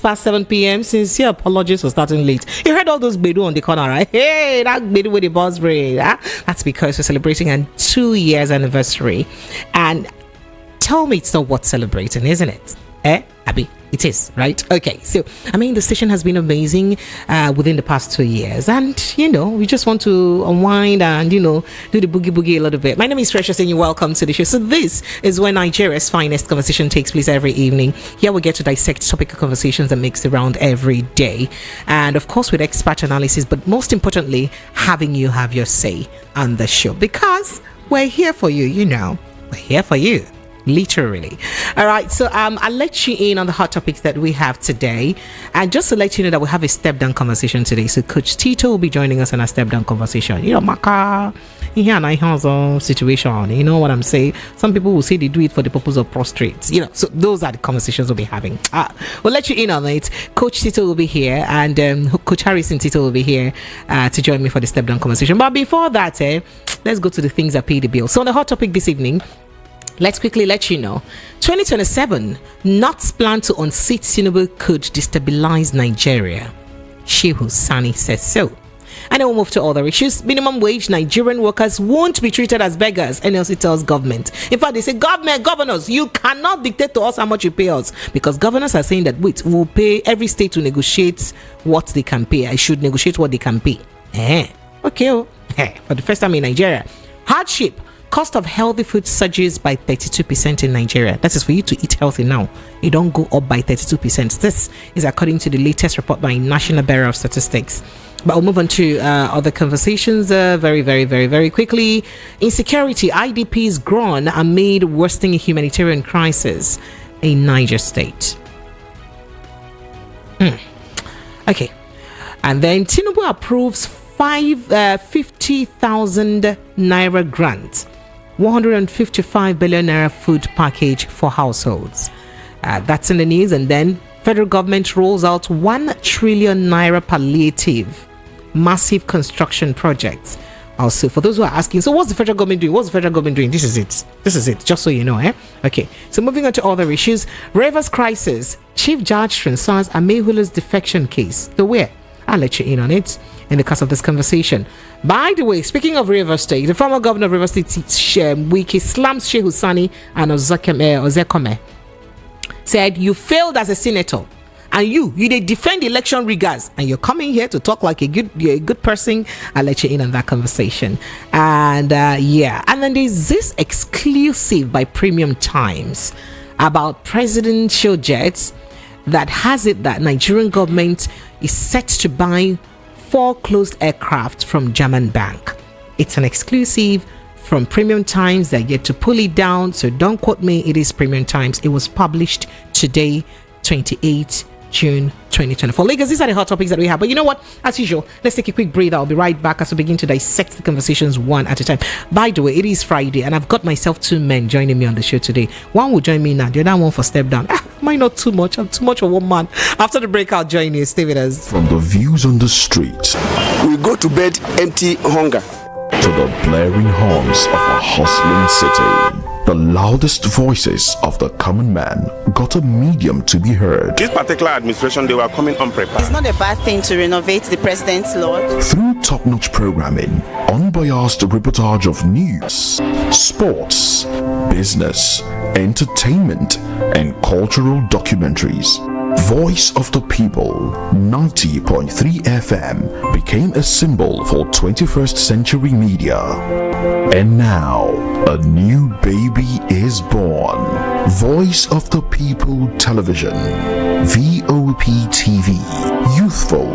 Past 7 p.m. Sincere apologies for starting late. You heard all those bedu on the corner, right? Hey, that bedu with the boss brain. That's because we're celebrating a 2 years anniversary. And tell me it's not worth celebrating, isn't it? Abby, it is, right? Okay, so I mean the station has been amazing within the past 2 years, and we just want to unwind and do the boogie a little bit. My name is Precious and you're welcome to the show. So this is where Nigeria's finest conversation takes place every evening. Here we get to dissect topical conversations that makes the round every day, and of course with expert analysis, but most importantly having you have your say on the show, because we're here for you. We're here for you. Literally. All right, so I'll let you in on the hot topics that we have today, and just to let you know that we have a step down conversation today. So Coach Tito will be joining us in a step down conversation. Maka here and I have situation. You know what I'm saying? Some people will say they do it for the purpose of prostrate. So those are the conversations we'll be having. We'll let you in on it. Coach Tito will be here, and Coach Harrison Tito will be here to join me for the step down conversation. But before that, let's go to the things that pay the bill. So on the hot topic this evening, let's quickly let you know, 2027, North's plan to unseat Tinubu could destabilize Nigeria. Shehu Sani says so. And then we'll move to other issues. Minimum wage, Nigerian workers won't be treated as beggars, NLC tells government. In fact, they say, governors, you cannot dictate to us how much you pay us. Because governors are saying that, wait, we'll pay, every state to negotiate what they can pay. I should negotiate what they can pay. Okay, for the first time in Nigeria. Hardship. Cost of healthy food surges by 32% in Nigeria. That is for you to eat healthy now. It don't go up by 32%. This is according to the latest report by National Bureau of Statistics. But we'll move on to other conversations very, very, very, very quickly. Insecurity, IDPs grown amid worsening humanitarian crisis in Niger State. Okay. And then Tinubu approves 50,000 naira grant. 155 billion naira food package for households. That's in the news. And then federal government rolls out 1 trillion naira palliative massive construction projects. Also, for those who are asking, so what's the federal government doing? This is it, just so you know. Okay, so moving on to other issues. Rivers crisis. Chief Judge transfers Amehula's defection case. So where? I'll let you in on it in the course of this conversation. By the way, speaking of River State, the former governor of River State, Wike, slams Shehu Sani and Ozekhome. Said, you failed as a senator, and you they defend election riggers, and you're coming here to talk like you're a good person. I'll let you in on that conversation. And and then there's this exclusive by Premium Times about presidential jets that has it that Nigerian government is set to buy 4 closed aircraft from German bank. It's an exclusive from Premium Times. They're yet to pull it down, so don't quote me. It is Premium Times. It was published today, 28 June 2024. Lagos, these are the hot topics that we have. But you know what? As usual, let's take a quick breather. I'll be right back as we begin to dissect the conversations one at a time. By the way, it is Friday, and I've got myself 2 men joining me on the show today. One will join me now, the other one for step down. Am I not too much? I'm too much for one man. After the break, I'll join you. Stay with us. From the views on the street, we go to bed empty hunger, to the blaring horns of a hustling city. The loudest voices of the common man got a medium to be heard. This particular administration, they were coming unprepared. It's not a bad thing to renovate the president's lodge. Through top-notch programming, unbiased reportage of news, sports, business, entertainment, and cultural documentaries, Voice of the People 90.3 FM became a symbol for 21st century media. And now, a new baby is born. Voice of the People Television, VOP TV, youthful,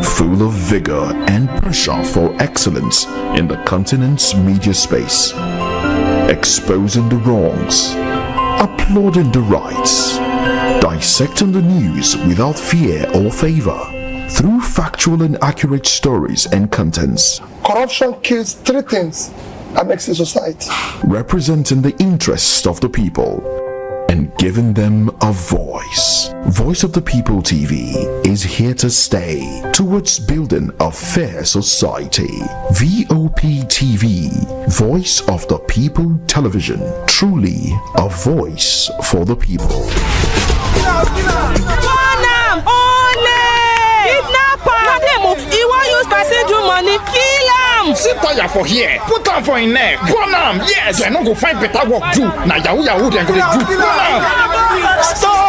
full of vigor and pressure for excellence in the continent's media space, exposing the wrongs, applauding the rights, dissecting the news without fear or favor, through factual and accurate stories and contents. Corruption kills 3 things that makes a society. Representing the interests of the people and giving them a voice. Voice of the People TV is here to stay towards building a fair society. VOP TV, Voice of the People Television, truly a voice for the people. am. Sit tire for here. Put am for in neck. Burn am. Yes. They no go find better work do. Na yahoo dem go dey do. Burn am. Stop!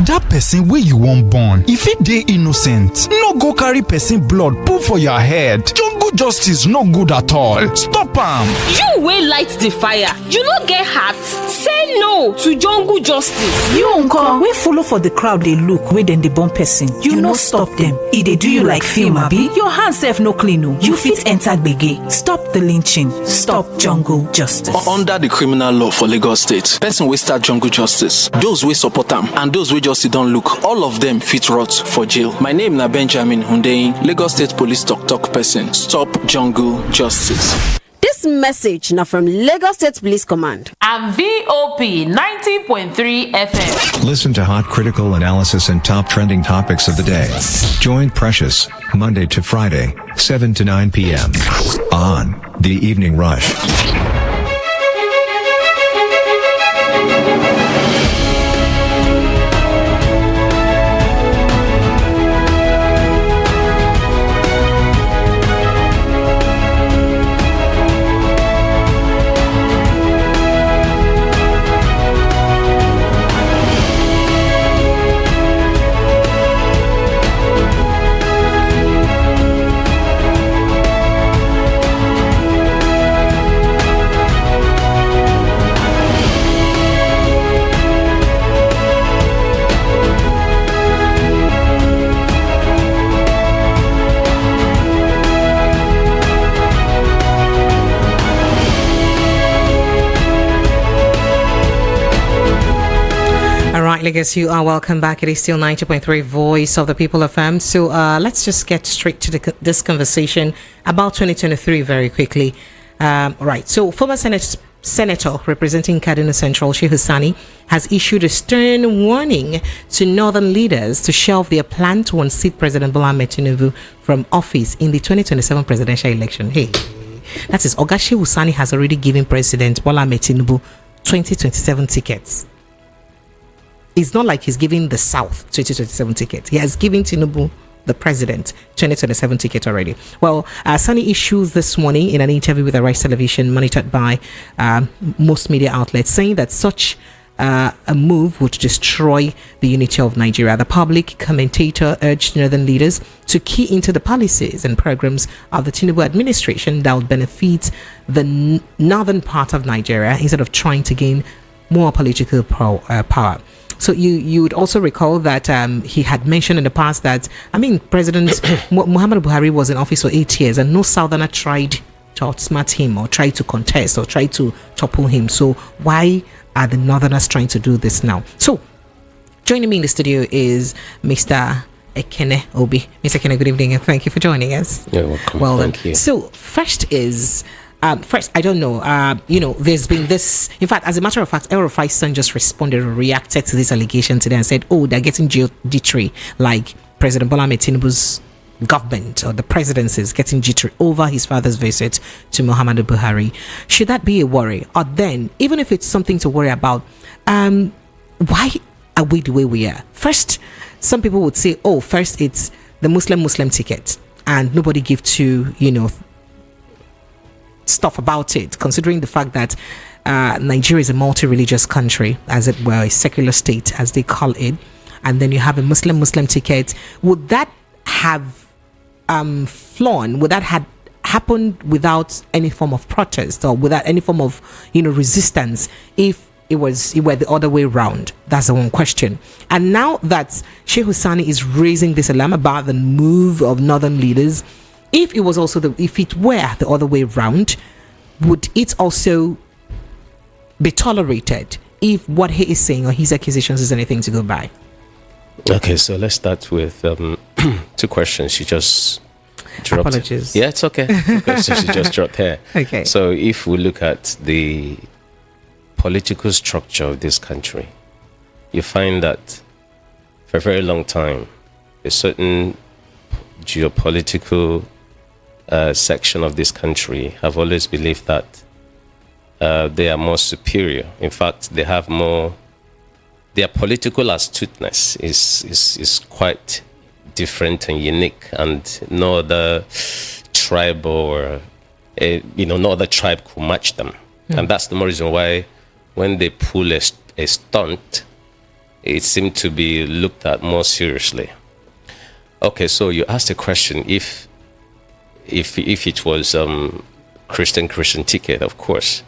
Dat person wey you wan born, if it dey innocent, no go carry person blood put for your head. Jungle justice no good at all. Stop am. You wey light the fire, you no get heart. Say no to jungle justice. You uncle wey follow for the crowd dey look wey dem dey born person, you no stop dem. E dey do you like film abi? Your hand sef no clean o. You fit enter gbege. Stop the lynching. Stop jungle justice. Under the criminal law for Lagos State, person wey start jungle justice, those wey support am and those wey just sit down look, all of them fit rot for jail. My name na Benjamin Hundeyin, Lagos State Police talk person. Stop jungle justice. This message now from Lagos State Police Command and VOP 90.3 FM. Listen to hot critical analysis and top trending topics of the day. Join Precious Monday to Friday, 7 to 9 p.m. on The Evening Rush. Lagos, you are welcome back. It is still 90.3 Voice of the People FM. So let's just get straight to this conversation about 2023 very quickly. Right. So former Senator representing Kaduna Central, Shehu Sani, has issued a stern warning to northern leaders to shelve their plan to unseat President Bola Ahmed Tinubu from office in the 2027 presidential election. Hey, that is, Oga Shehu Sani has already given President Bola Ahmed Tinubu 2027 tickets. It's not like he's giving the South 2027 ticket. He has given Tinubu, the president, 2027 ticket already. Well, Sani issues this morning in an interview with Arise Television, monitored by most media outlets, saying that such a move would destroy the unity of Nigeria. The public commentator urged northern leaders to key into the policies and programs of the Tinubu administration that would benefit the northern part of Nigeria instead of trying to gain more political power. So you would also recall that he had mentioned in the past that, President Muhammadu Buhari was in office for 8 years and no Southerner tried to outsmart him or tried to contest or tried to topple him. So why are the Northerners trying to do this now? So joining me in the studio is Mr. Ekene Obi. Mr. Ekene, good evening and thank you for joining us. You're welcome. Well, thank you. So first is... I don't know, there's been this, in fact, as a matter of fact, El-Rufai's son just responded or reacted to this allegation today and said, they're getting jittery, like President Bola Ahmed Tinubu's government or the presidency is getting jittery over his father's visit to Muhammadu Buhari. Should that be a worry? Or then, even if it's something to worry about, why are we the way we are? First, some people would say, first it's the Muslim ticket and nobody give to, stuff about it, considering the fact that Nigeria is a multi-religious country, as it were, a secular state, as they call it, and then you have a Muslim ticket. Would that have flown? Would that have happened without any form of protest or without any form of resistance if it were the other way around? That's the one question. And now that Shehu Sani is raising this alarm about the move of northern leaders, if it were the other way around, would it also be tolerated if what he is saying or his accusations is anything to go by? Okay, so let's start with two questions. She just dropped. Apologies. Yeah, it's okay. So she just dropped here. Okay. So if we look at the political structure of this country, you find that for a very long time, a certain geopolitical section of this country have always believed that they are more superior. In fact, they have more. Their political astuteness is quite different and unique, and no other tribe or no other tribe could match them. And that's the more reason why when they pull a stunt, it seemed to be looked at more seriously. Okay, so you asked a question, if it was Christian ticket, of course,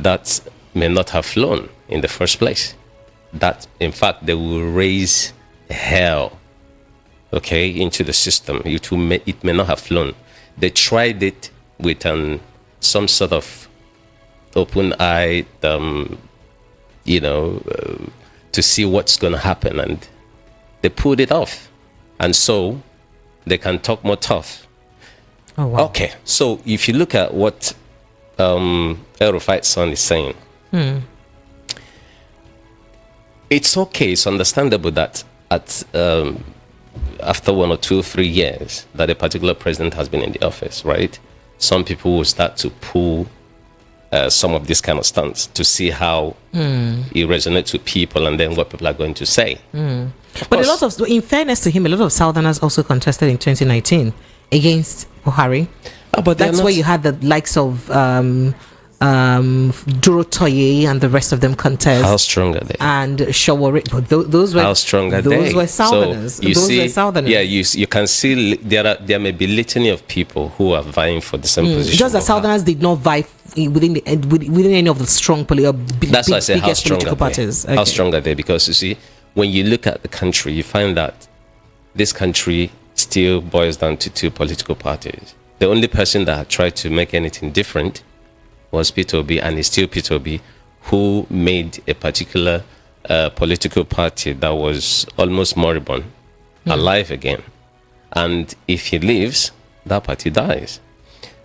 that may not have flown in the first place. That, in fact, they will raise hell, okay, into the system. It may not have flown. They tried it with some sort of open-eyed, to see what's going to happen, and they pulled it off. And so they can talk more tough. Oh, wow. Okay, so if you look at what El-Rufai's son is saying, it's okay, it's understandable that after 1 or 2 or 3 years that a particular president has been in the office, right? Some people will start to pull some of these kind of stunts to see how it resonates with people and then what people are going to say. But in fairness to him, a lot of Southerners also contested in 2019 against Buhari. But that's where you had the likes of Duro Toye and the rest of them contest. How strong are they? And Shawari. But those were how strong are they? Those were Southerners. So you were Southerners. Yeah, you can see there may be litany of people who are vying for the same position. Just that Southerners did not vie within any of the strong that's why I say how strong political parties. Okay. How strong are they? Because you see, when you look at the country, you find that this country still boils down to 2 political parties. The only person that had tried to make anything different was Peter Obi, and it's still Peter Obi, who made a particular political party that was almost moribund alive again. And if he leaves, that party dies.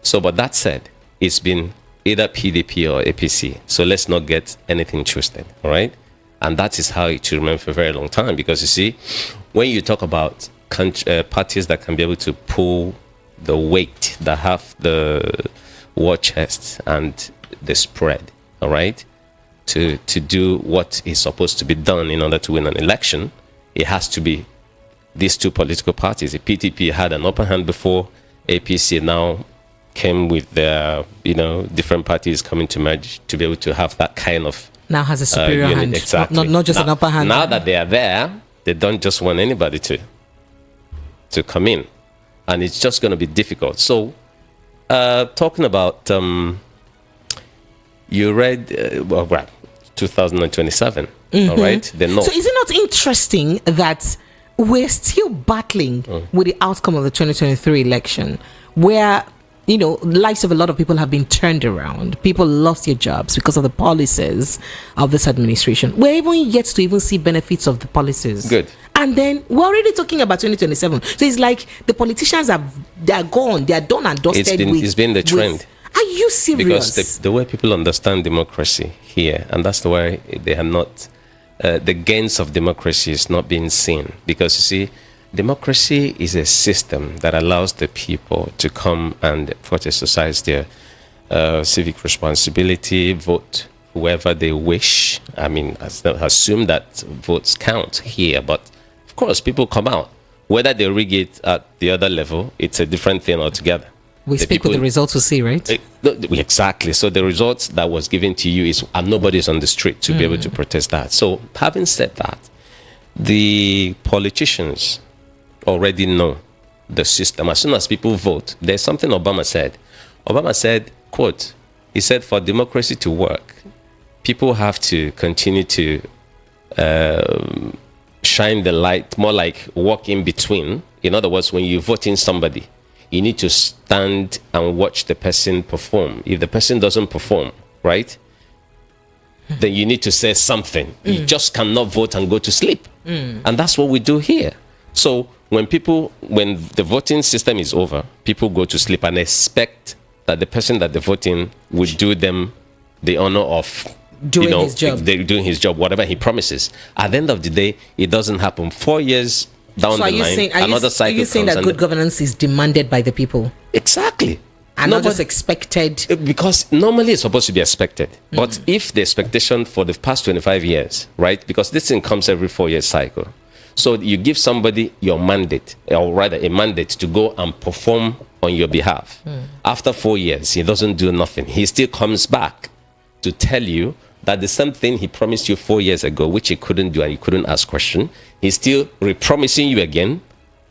So, but that said, it's been either PDP or APC. So let's not get anything twisted, all right? And that is how it should remain for a very long time. Because you see, when you talk about parties that can be able to pull the weight, that have the war chest and the spread, all right, to do what is supposed to be done in order to win an election, it has to be these 2 political parties. The PTP had an upper hand before. APC now came with their, different parties coming to merge to be able to have that kind of now has a superior hand. Exactly. Not just an upper hand. Now that they are there, they don't just want anybody to come in, and it's just going to be difficult. So, talking about, you read 2027, all right? So is it not interesting that we're still battling with the outcome of the 2023 election, where lives of a lot of people have been turned around. People lost their jobs because of the policies of this administration. We're even yet to even see benefits of the policies. Good. And then we're already talking about 2027. So it's like the politicians they're gone. They're done and dusted. It's been the trend. Are you serious? Because the way people understand democracy here, and that's the way they are not, the gains of democracy is not being seen. Because you see, democracy is a system that allows the people to come and, of course, exercise their civic responsibility, vote whoever they wish. I mean, assume that votes count here, but of course, people come out. Whether they rig it at the other level, it's a different thing altogether. We speak with the results to see, right? Exactly. So the results that was given to you is, and nobody's on the street to be able to protest that. So having said that, the politicians already know the system. As soon as people vote, there's something Obama said. Obama said, quote, he said, for democracy to work, people have to continue to shine the light, more like walk in between. In other words, when you vote in somebody, you need to stand and watch the person perform. If the person doesn't perform, right, then you need to say something. You just cannot vote and go to sleep. And that's what we do here. So when the voting system is over, people go to sleep and expect that the person that they're voting would do them the honor of doing his job. They're doing his job, whatever he promises. At the end of the day, it doesn't happen. 4 years down the line, another cycle. Are you saying that good governance is demanded by the people? Exactly. And not just expected? Because normally it's supposed to be expected. But if the expectation for the past 25 years, right, because this thing comes every 4 year cycle. So you give somebody your mandate, or rather a mandate to go and perform on your behalf. After 4 years, he doesn't do nothing. He still comes back to tell you that the same thing he promised you 4 years ago, which he couldn't do and you couldn't ask question, he's still re-promising you again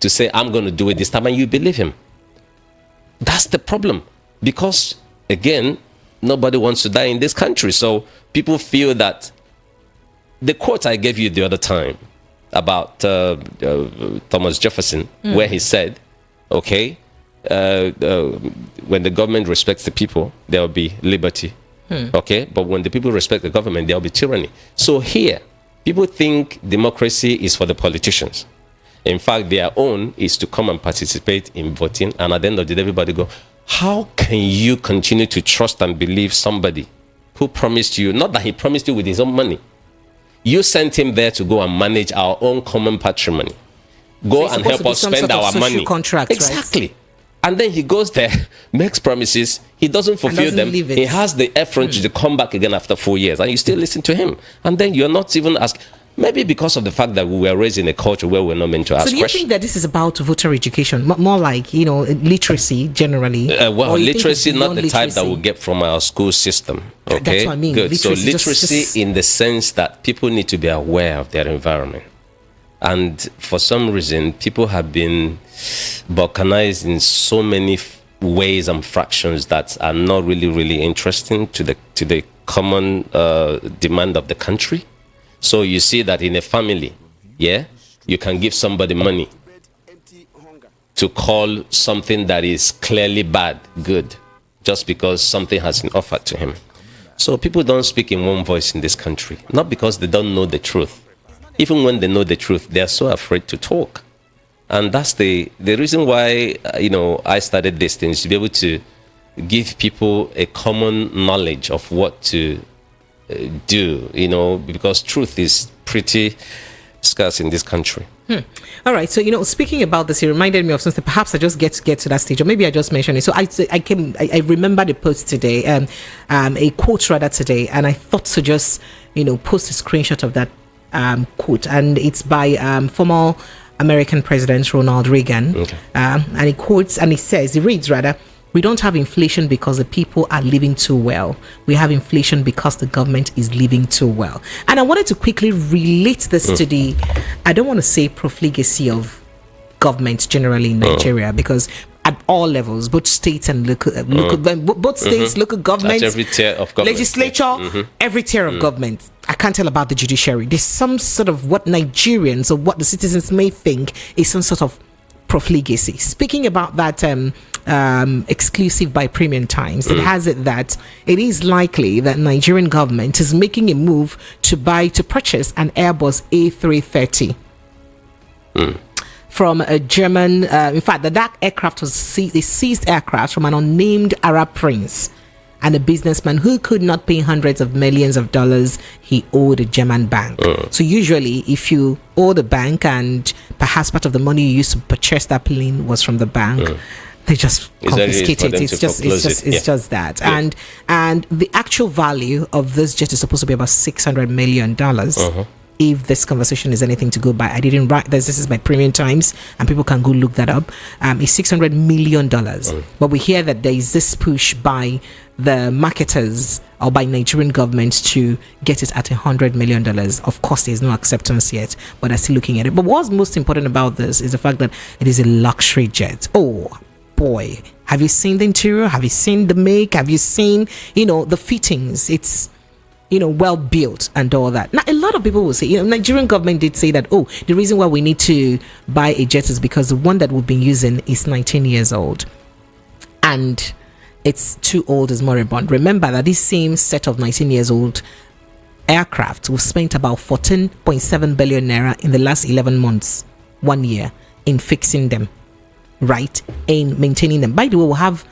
to say, I'm going to do it this time, and you believe him. That's the problem. Because, again, nobody wants to die in this country. So people feel that the quote I gave you the other time about Thomas Jefferson, where he said, okay, when the government respects the people, there will be liberty. Okay, but when the people respect the government, there will be tyranny. So here, people think democracy is for the politicians. In fact, their own is to come and participate in voting, and at the end of the day, everybody go, how can you continue to trust and believe somebody who promised you, not that he promised you with his own money, you sent him there to go and manage our own common patrimony, go and help us spend our money. Contract, exactly. Right? And then he goes there, makes promises, he doesn't fulfill them. He has the effort to come back again after 4 years, and you still listen to him. And then you're not even asking. Maybe because of the fact that we were raised in a culture where we're not meant to ask questions. So do you think that this is about voter education, more like, literacy generally? Well, literacy, not the type that we get from our school system. Okay, that's what I mean. Good. So literacy in the sense that people need to be aware of their environment. And for some reason, people have been balkanized in so many ways and fractions that are not really interesting to the common demand of the country. So you see that in a family, you can give somebody money to call something that is clearly bad good, just because something has been offered to him. So people don't speak in one voice in this country, not because they don't know the truth. Even when they know the truth, they are so afraid to talk. And that's the reason why, I started these things, to be able to give people a common knowledge of what to do, because truth is pretty scarce in this country. All right. So, speaking about this, it reminded me of something. Perhaps I just get to that stage, or maybe I just mentioned it. So I remember the post today, a quote rather today, and I thought to just, post a screenshot of that quote, and it's by former American President Ronald Reagan. Okay. And he quotes, and he reads rather, "We don't have inflation because the people are living too well. We have inflation because the government is living too well." And I wanted to quickly relate this to the, I don't want to say profligacy of government generally in Nigeria, because at all levels, both states and local both states, local governments, at every tier of government, legislature, every tier of government. I can't tell about the judiciary. There's some sort of what Nigerians or what the citizens may think is some sort of profligacy. Speaking about that exclusive by Premium Times, it has it that it is likely that Nigerian government is making a move to purchase an Airbus A330 from a German. In fact, that aircraft was a seized aircraft from an unnamed Arab prince and a businessman who could not pay hundreds of millions of dollars he owed a German bank. So usually, if you owe the bank and perhaps part of the money you used to purchase that plane was from the bank, they just confiscate it. It's just that. Yeah. And the actual value of this jet is supposed to be about $600 million. If this conversation is anything to go by, I didn't write this. This is by Premium Times, and people can go look that up. It's $600 million. But we hear that there is this push by the marketers or by Nigerian government to get it at $100 million. Of course, there's no acceptance yet, but I'm still looking at it. But what's most important about this is the fact that it is a luxury jet. Oh boy, have you seen the interior? Have you seen the make? Have you seen, the fittings? It's well built and all that. Now, a lot of people will say, Nigerian government did say that, the reason why we need to buy a jet is because the one that we've been using is 19 years old. And it's too old, is moribund. Remember that this same set of 19 years old aircraft was spent about 14.7 billion naira in the last 11 months, 1 year, in fixing them, right? In maintaining them. By the way, we'll have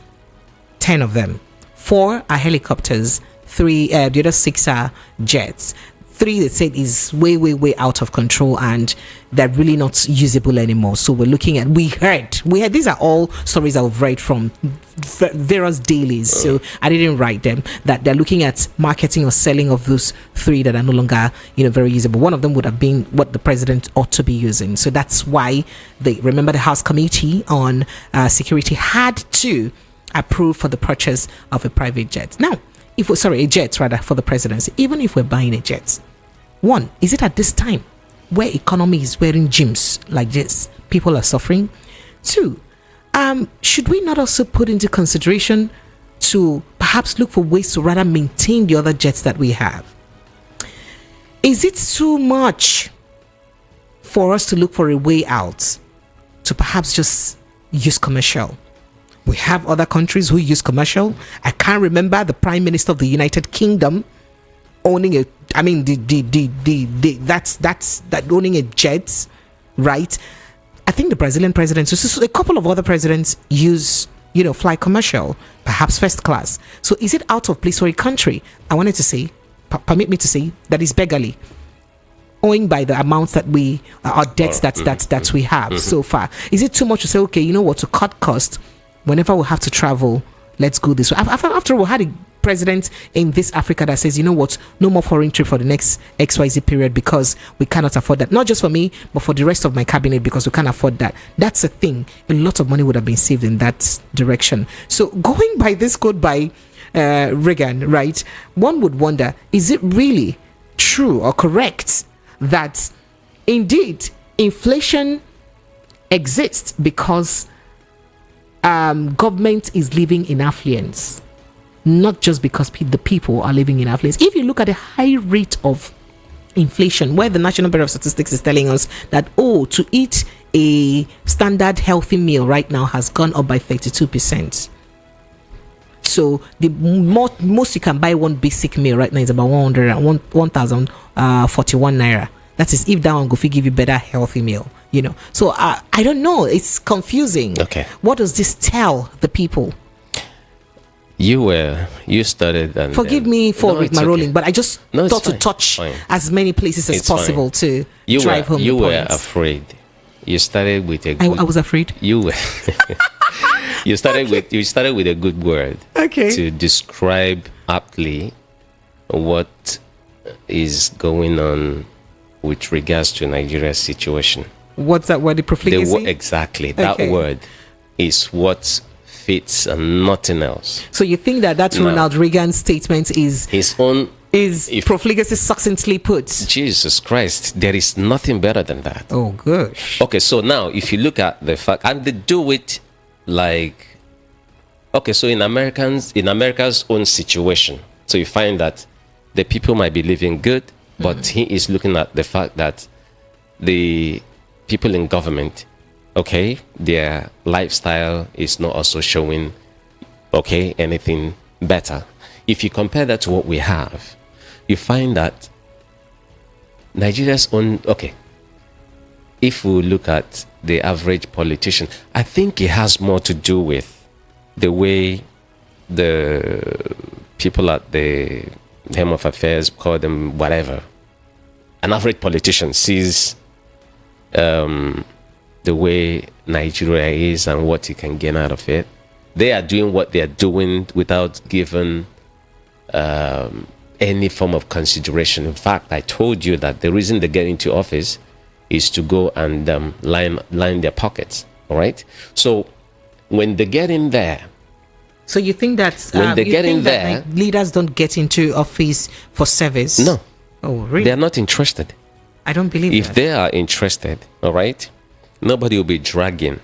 10 of them. 4 are helicopters, 3, the other 6 are jets. 3 they said is way out of control and they're really not usable anymore. So we're looking at, we heard these are all stories I've read from various dailies, so I didn't write them, that they're looking at marketing or selling of those 3 that are no longer very usable. One of them would have been what the president ought to be using. So that's why remember the House Committee on Security had to approve for the purchase of a private jet. Now, a jet rather, for the presidency. Even if we're buying a jet, one, is it at this time where economy is wearing gyms like this, people are suffering? 2, should we not also put into consideration to perhaps look for ways to rather maintain the other jets that we have? Is it too much for us to look for a way out to perhaps just use commercial? We have other countries who use commercial. I can't remember the Prime Minister of the United Kingdom owning owning a jet, right? I think the Brazilian president, so a couple of other presidents use, fly commercial, perhaps first class. So is it out of place for a country? I wanted to say, permit me to say, that is beggarly, owing by the amounts that we, our debts that we have so far. Is it too much to say, okay, you know what, to cut costs, whenever we have to travel, let's go this way? After all, we had a president in this Africa that says, you know what, no more foreign trip for the next XYZ period because we cannot afford that. Not just for me, but for the rest of my cabinet, because we can't afford that. That's a thing. A lot of money would have been saved in that direction. So going by this quote by Reagan, right, one would wonder, is it really true or correct that indeed inflation exists because government is living in affluence, not just because the people are living in affluence? If you look at the high rate of inflation, where the National Bureau of Statistics is telling us that, to eat a standard healthy meal right now has gone up by 32%. So the most you can buy one basic meal right now is about 1,041 naira. That is if that one go give you better healthy meal, So I don't know. It's confusing. Okay. What does this tell the people? You started and forgive me for my rolling, but I just thought to touch fine. As many places as possible to drive home the point. You were afraid. You started with a. I was afraid. You were. You started with a good word. Okay. To describe aptly what is going on with regards to Nigeria's situation. What's that word? The profligacy? Exactly. That word is what fits and nothing else. So you think that's Ronald Reagan's statement is his own? Is profligacy succinctly put? Jesus Christ, there is nothing better than that. Oh, gosh. Okay, so now if you look at the fact, and they do it like, okay, so in America's own situation, so you find that the people might be living good, but he is looking at the fact that the people in government, okay, their lifestyle is not also showing, okay, anything better. If you compare that to what we have, you find that Nigeria's own, okay, if we look at the average politician, I think it has more to do with the way the people at the helm of affairs, call them whatever, an average politician sees the way Nigeria is and what he can gain out of it. They are doing what they are doing without giving any form of consideration. In fact, I told you that the reason they get into office is to go and line their pockets. All right. So when they get in there, so you think that when they get in there, leaders don't get into office for service? No. Oh, really? They are not interested. I don't believe if they are interested, all right, nobody will be dragging.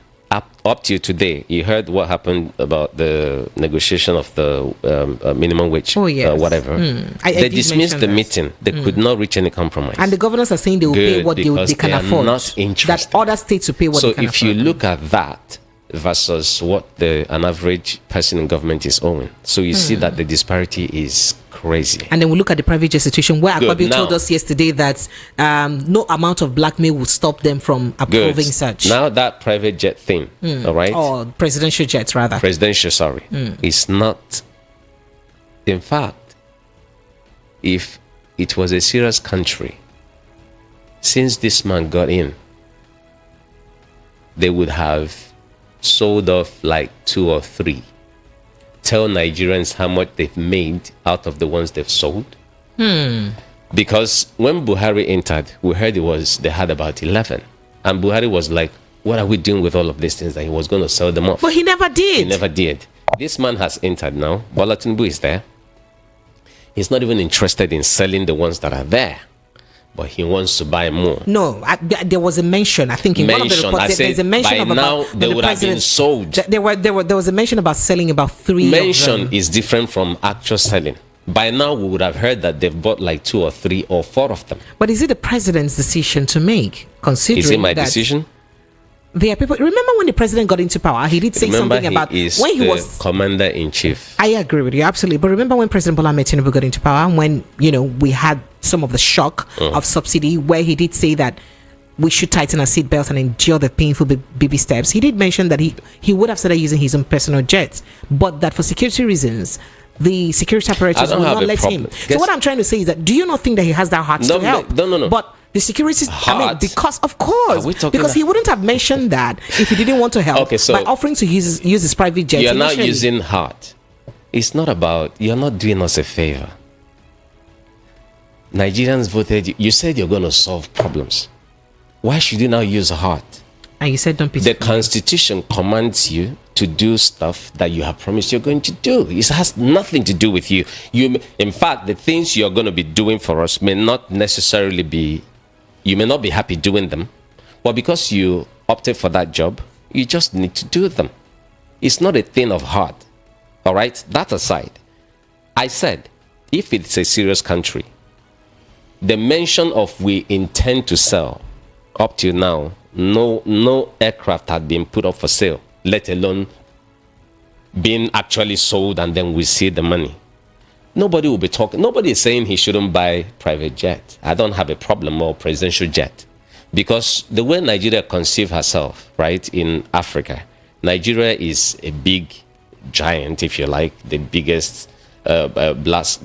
Up to today, you heard what happened about the negotiation of the minimum wage, whatever. They dismissed the meeting. They could not reach any compromise. And the governors are saying they will pay what they can afford. Not interested. That other states will pay what they can afford. So if you look at that versus what an average person in government is owing, so you see that the disparity is crazy. And then we look at the private jet situation, where Akpabio told us yesterday that no amount of blackmail will stop them from approving such. Now that private jet thing, all right? Or presidential jets, rather. Is not. In fact, if it was a serious country, since this man got in, they would have sold off like 2 or 3. Tell Nigerians how much they've made out of the ones they've sold. Because when Buhari entered, we heard they had about 11. And Buhari was like, what are we doing with all of these things that he was going to sell them off? But he never did. He never did. This man has entered now. Bola Tinubu is there. He's not even interested in selling the ones that are there, but he wants to buy more. No, there was a mention. I think in one of the reports, there's a mention by of now about they would have been sold. There was a mention about selling about 3. Mention is different from actual selling. By now we would have heard that they've bought like 2 or 3 or 4 of them. But is it the president's decision to make? Considering is it my that decision? There are people. Remember when the president got into power, he did say something about when he was commander in chief. I agree with you absolutely. But remember when President Bola Ahmed Tinubu got into power, when we had some of the shock of subsidy, where he did say that we should tighten our seatbelts and endure the painful baby steps. He did mention that he would have started using his own personal jets, but that for security reasons, the security apparatus will not let him. So what I'm trying to say is that, do you not think that he has that heart to help? No. But the security, because of course, because he wouldn't have mentioned that if he didn't want to help by offering to use his private jet. You're not using heart. It's not about, you're not doing us a favor. Nigerians voted, you said you're going to solve problems. Why should you now use heart? And you said don't be. The Constitution commands you to do stuff that you have promised you're going to do. It has nothing to do with you. In fact, the things you're going to be doing for us may not necessarily be, you may not be happy doing them, but because you opted for that job, you just need to do them. It's not a thing of heart. All right? That aside, I said, if it's a serious country, the mention of we intend to sell, up till now, no aircraft had been put up for sale, let alone being actually sold, and then we see the money. Nobody will be talking. Nobody is saying he shouldn't buy private jet. I don't have a problem or presidential jet, because the way Nigeria conceives herself, right, in Africa, Nigeria is a big giant, if you like, the biggest the black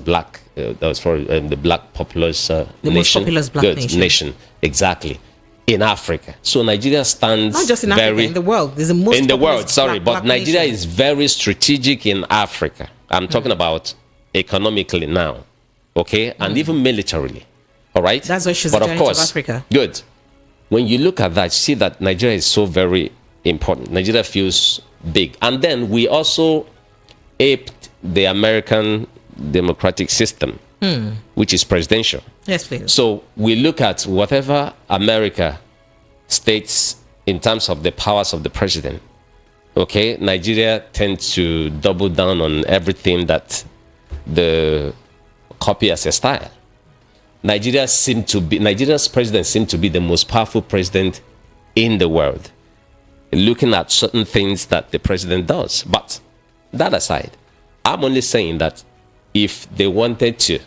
populous the nation. most populous black nation. Exactly. In Africa. So Nigeria stands not just in Africa, in the world. There's the most in the world, sorry, black but Nigeria nation. is very strategic in Africa. I'm talking about economically now, okay, and even militarily. All right. That's why she's but a of giant course, of Africa. Good. When you look at that, you see that Nigeria is so very important. Nigeria feels big, and then we also aped the American democratic system, which is presidential. Yes, please. So we look at whatever America states in terms of the powers of the president. Okay, Nigeria tends to double down on everything that the copy as a style. Nigeria's president seems to be the most powerful president in the world, looking at certain things that the president does. But that aside, I'm only saying that if they wanted to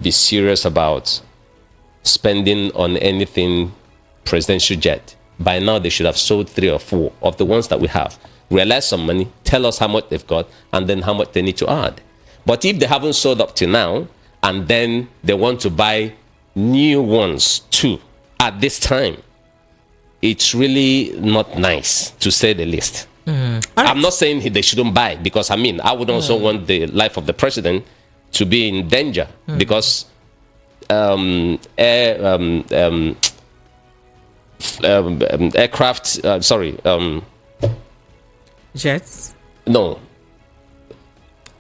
be serious about spending on anything presidential jet, by now they should have sold 3 or 4 of the ones that we have, realize some money, tell us how much they've got, and then how much they need to add. But if they haven't sold up to now, and then they want to buy new ones too at this time, it's really not nice, to say the least. Right. I'm not saying they shouldn't buy, because I would also want the life of the president to be in danger, because aircraft, jets. No,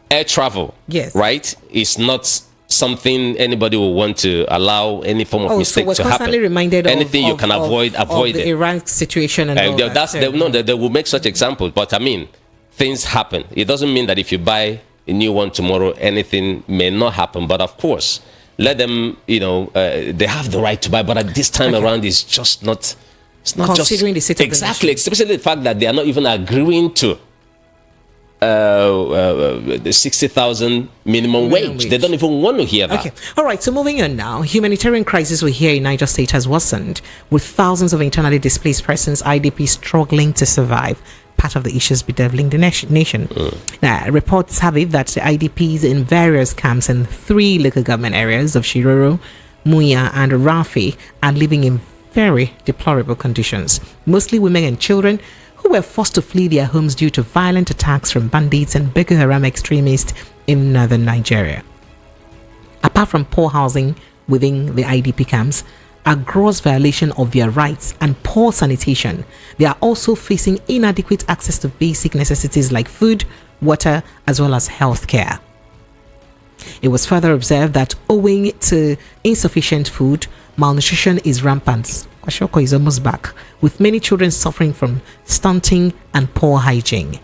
air travel. Yes. Right. Is not something anybody will want to allow any form of mistake so to we're constantly happen. reminded anything you can avoid the it. Iran situation and all that. They will make such examples, but I mean, things happen. It doesn't mean that if you buy a new one tomorrow, anything may not happen. But of course, let them. They have the right to buy. But at this time around, it's just not. It's not considering just the state exactly, especially the fact that they are not even agreeing to the 60,000 minimum wage. They don't even want to hear that. Okay. All right. So moving on now, humanitarian crisis we hear in Niger State has worsened, with thousands of internally displaced persons, IDPs, struggling to survive. part of the issues bedeviling the nation. Now, reports have it that the IDPs in various camps in 3 local government areas of Shiroro, Muya, and Rafi are living in very deplorable conditions. Mostly women and children who were forced to flee their homes due to violent attacks from bandits and Boko Haram extremists in northern Nigeria. Apart from poor housing within the IDP camps, a gross violation of their rights and poor sanitation, they are also facing inadequate access to basic necessities like food, water, as well as health care. It was further observed that owing to insufficient food, malnutrition is rampant. Kwashiorkor is almost back, with many children suffering from stunting and poor hygiene.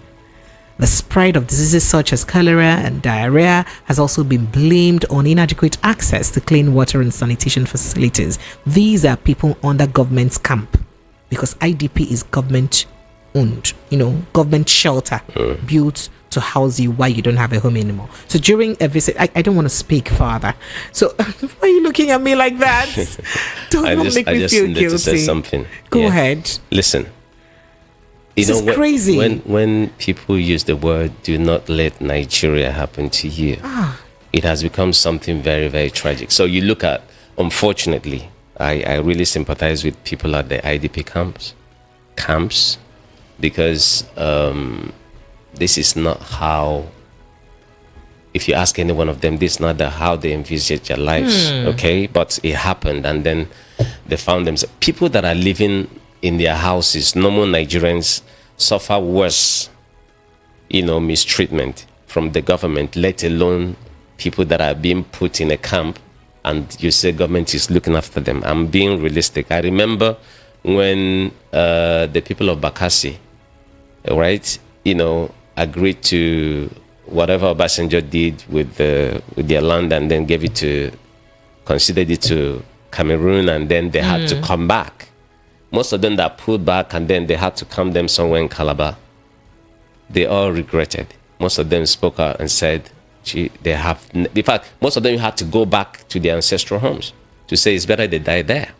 The spread of diseases such as cholera and diarrhea has also been blamed on inadequate access to clean water and sanitation facilities. These are people under government's camp, because IDP is government owned, government shelter built to house you while you don't have a home anymore. So during a visit, I don't want to speak further. So why are you looking at me like that? Don't make me feel guilty. To say something. Go ahead. Listen. This is crazy. When people use the word "do not let Nigeria happen to you," it has become something very, very tragic. So you look at, unfortunately, I really sympathize with people at the IDP camps, because this is not how, if you ask any one of them, this is not how they envisage their lives, okay? But it happened, and then they found themselves. People that are living in their houses, normal Nigerians, suffer worse, mistreatment from the government, let alone people that are being put in a camp, and you say government is looking after them. I'm being realistic. I remember when the people of Bakassi, right, agreed to whatever Obasanjo did with their land, and then considered it to Cameroon, and then they had to come back. Most of them that pulled back, and then they had to camp them somewhere in Calabar. They all regretted. Most of them spoke out and said, in fact, most of them had to go back to their ancestral homes to say it's better they die there.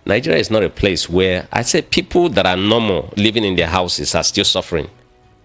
Nigeria is not a place where, I say, people that are normal living in their houses are still suffering.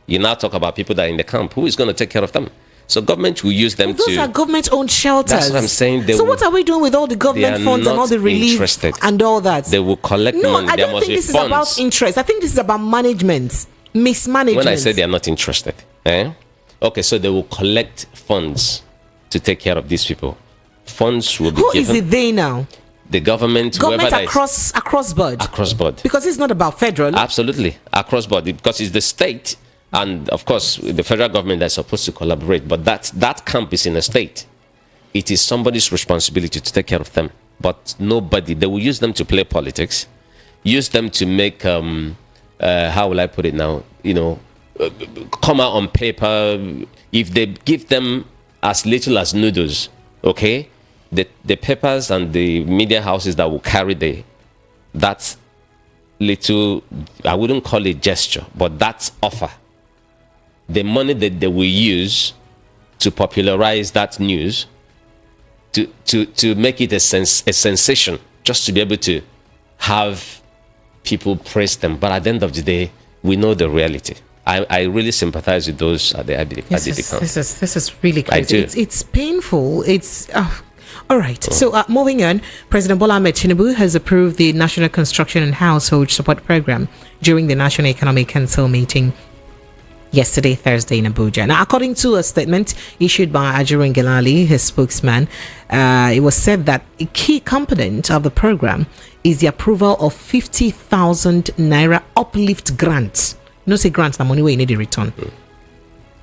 You now talk about people that are in the camp. Who is going to take care of them? So government will use them those are government-owned shelters. That's what I'm saying. So what are we doing with all the government funds and all the relief and all that? They will collect money. I don't think this is about interest. I think this is about management, mismanagement. When I say they are not interested, okay, so they will collect funds to take care of these people. Funds will be given. Who is it they now? The government across board. Across board. Because it's not about federal. Absolutely, across board, because it's the state. And of course, the federal government that's supposed to collaborate, but that camp is in a state. It is somebody's responsibility to take care of them. But nobody, they will use them to play politics, use them to make, how will I put it now, come out on paper. If they give them as little as noodles, okay, the papers and the media houses that will carry that little, I wouldn't call it gesture, but that's offer. The money that they will use to popularize that news, to make it a sensation, just to be able to have people praise them. But at the end of the day, we know the reality. I really sympathize with those at the IDP camp. This is really crazy. It's painful. It's all right. So moving on, President Bola Ahmed Tinubu has approved the National Construction and Household Support Program during the National Economic Council meeting yesterday, Thursday, in Abuja. Now, according to a statement issued by Ajirin Gelali, his spokesman, it was said that a key component of the program is the approval of 50,000 naira uplift grants. Say grants, the money where you need a return.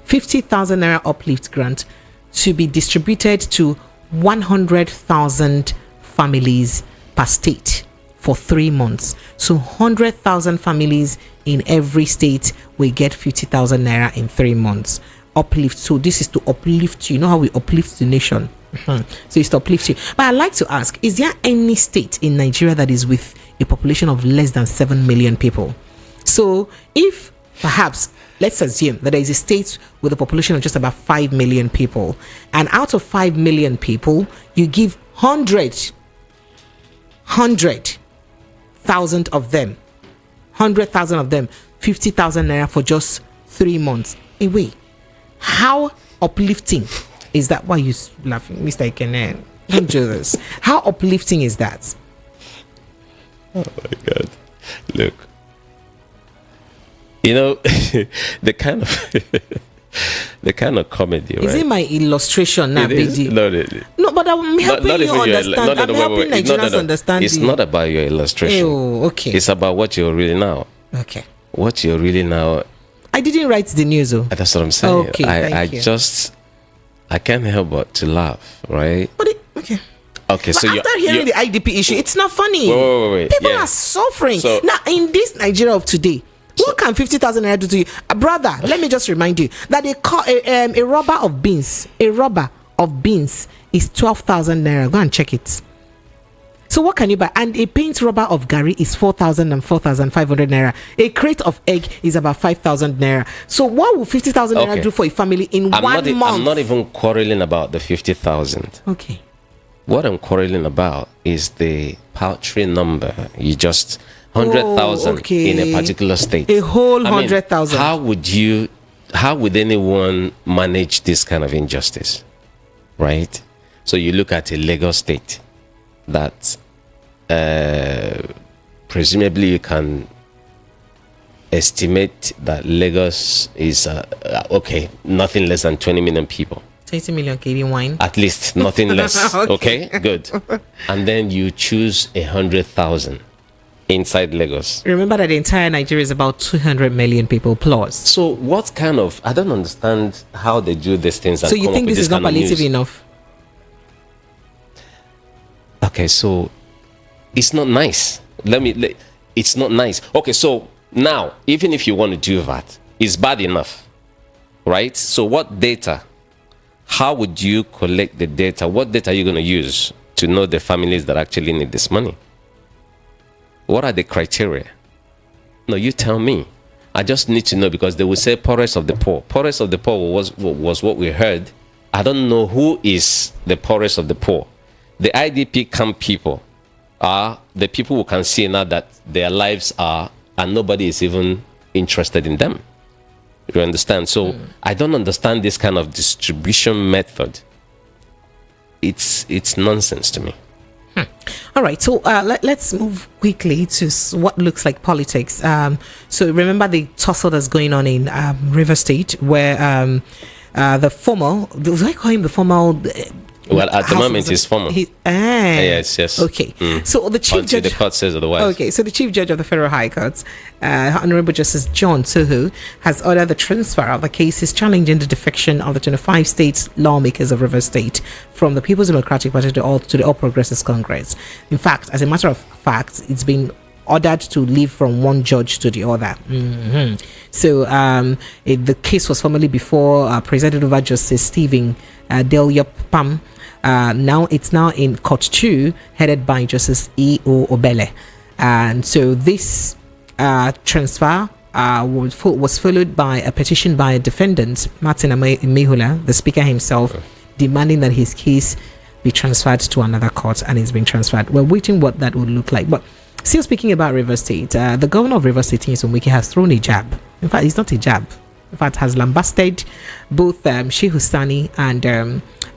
50,000 naira uplift grant to be distributed to 100,000 families per state for 3 months. So 100,000 families in every state will get 50,000 naira in 3 months. Uplift. So this is to uplift you. You know how we uplift the nation. So it's to uplift you. But I'd like to ask, is there any state in Nigeria that is with a population of less than 7 million people? So if perhaps, let's assume that there is a state with a population of just about 5 million people, and out of 5 million people, you give 100,000 of them 50,000 naira for just 3 months away. How uplifting is that? Why are you laughing, Mr. Ikene? Don't do this. How uplifting is that? Oh my God. Look. You know, the kind of comedy, right? Is it my illustration now, BD? No, but I'm helping you understand. I'm helping Nigerians understand. It's not about your illustration. Oh, okay. It's about what you're really now. Okay. What you're really now. I didn't write the news, though. That's what I'm saying. Okay, thank you. I can't help but to laugh, right? Okay. Okay, so after hearing the IDP issue, it's not funny. Wait. People are suffering. So, now, in this Nigeria of today, what can 50,000 naira do to you? Brother, let me just remind you that a rubber of beans is 12,000 naira. Go and check it. So what can you buy? And a paint rubber of gari is 4,000 and 4,500 naira. A crate of egg is about 5,000 naira. So what will 50,000 naira do for a family in 1 month? I'm not even quarreling about the 50,000. Okay. What I'm quarreling about is the paltry number. You just 100,000 in a particular state. A whole 100,000. How would anyone manage this kind of injustice? Right? So you look at a Lagos state that presumably you can estimate that Lagos is nothing less than 20 million people. 20 million KD wine. At least, nothing less. Okay, good. And then you choose 100,000 inside Lagos. Remember that the entire Nigeria is about 200 million people plus. So what kind of, I don't understand how they do these things. So you think this is not palliative enough? Okay, so it's not nice. It's not nice. Okay, so now, even if you want to do that, it's bad enough, right? So what data? How would you collect the data? What data are you going to use to know the families that actually need this money? What are the criteria? No, you tell me. I just need to know, because they will say poorest of the poor. Poorest of the poor was what we heard. I don't know who is the poorest of the poor. The IDP camp people are the people who can see now that their lives are, and nobody is even interested in them. You understand? So I don't understand this kind of distribution method. It's nonsense to me. All right, so let's move quickly to what looks like politics. So remember the tussle that's going on in River State, where the former, do I call him the former? Well, at the moment, he's former. Yes. Okay. So the chief judge. The court says otherwise. Okay. So the chief judge of the Federal High Court, Honorable Justice John Shehu, has ordered the transfer of the cases challenging the defection of the 25 state lawmakers of River State from the People's Democratic Party to the All Progressives Congress. In fact, as a matter of fact, it's been ordered to leave from one judge to the other. So the case was formerly before presided over Justice Stephen Delyop Pam. Now it's in Court 2, headed by Justice E.O. Obele. And so this transfer was followed by a petition by a defendant, Martin Mehula, the speaker himself, demanding that his case be transferred to another court, and it's been transferred. We're waiting what that would look like. But still speaking about River State, the governor of River State, Wike, has thrown a jab. In fact, it's not a jab. In fact, has lambasted both Shehu, Sani and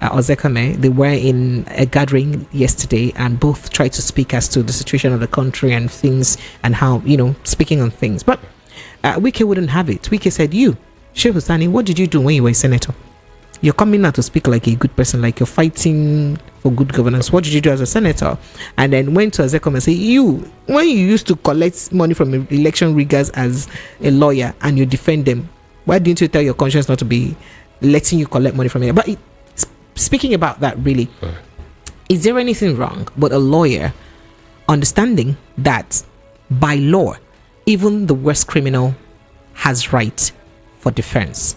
Ozekhome. They were in a gathering yesterday, and both tried to speak as to the situation of the country and things, and how, speaking on things. But Wike wouldn't have it. Wike said, Shehu, Sani, what did you do when you were a senator? You're coming out to speak like a good person, like you're fighting for good governance. What did you do as a senator? And then went to Ozekhome and said, when you used to collect money from election riggers as a lawyer and you defend them, why didn't you tell your conscience not to be letting you collect money from it? But speaking about that, really, is there anything wrong with a lawyer understanding that by law, even the worst criminal has right for defense?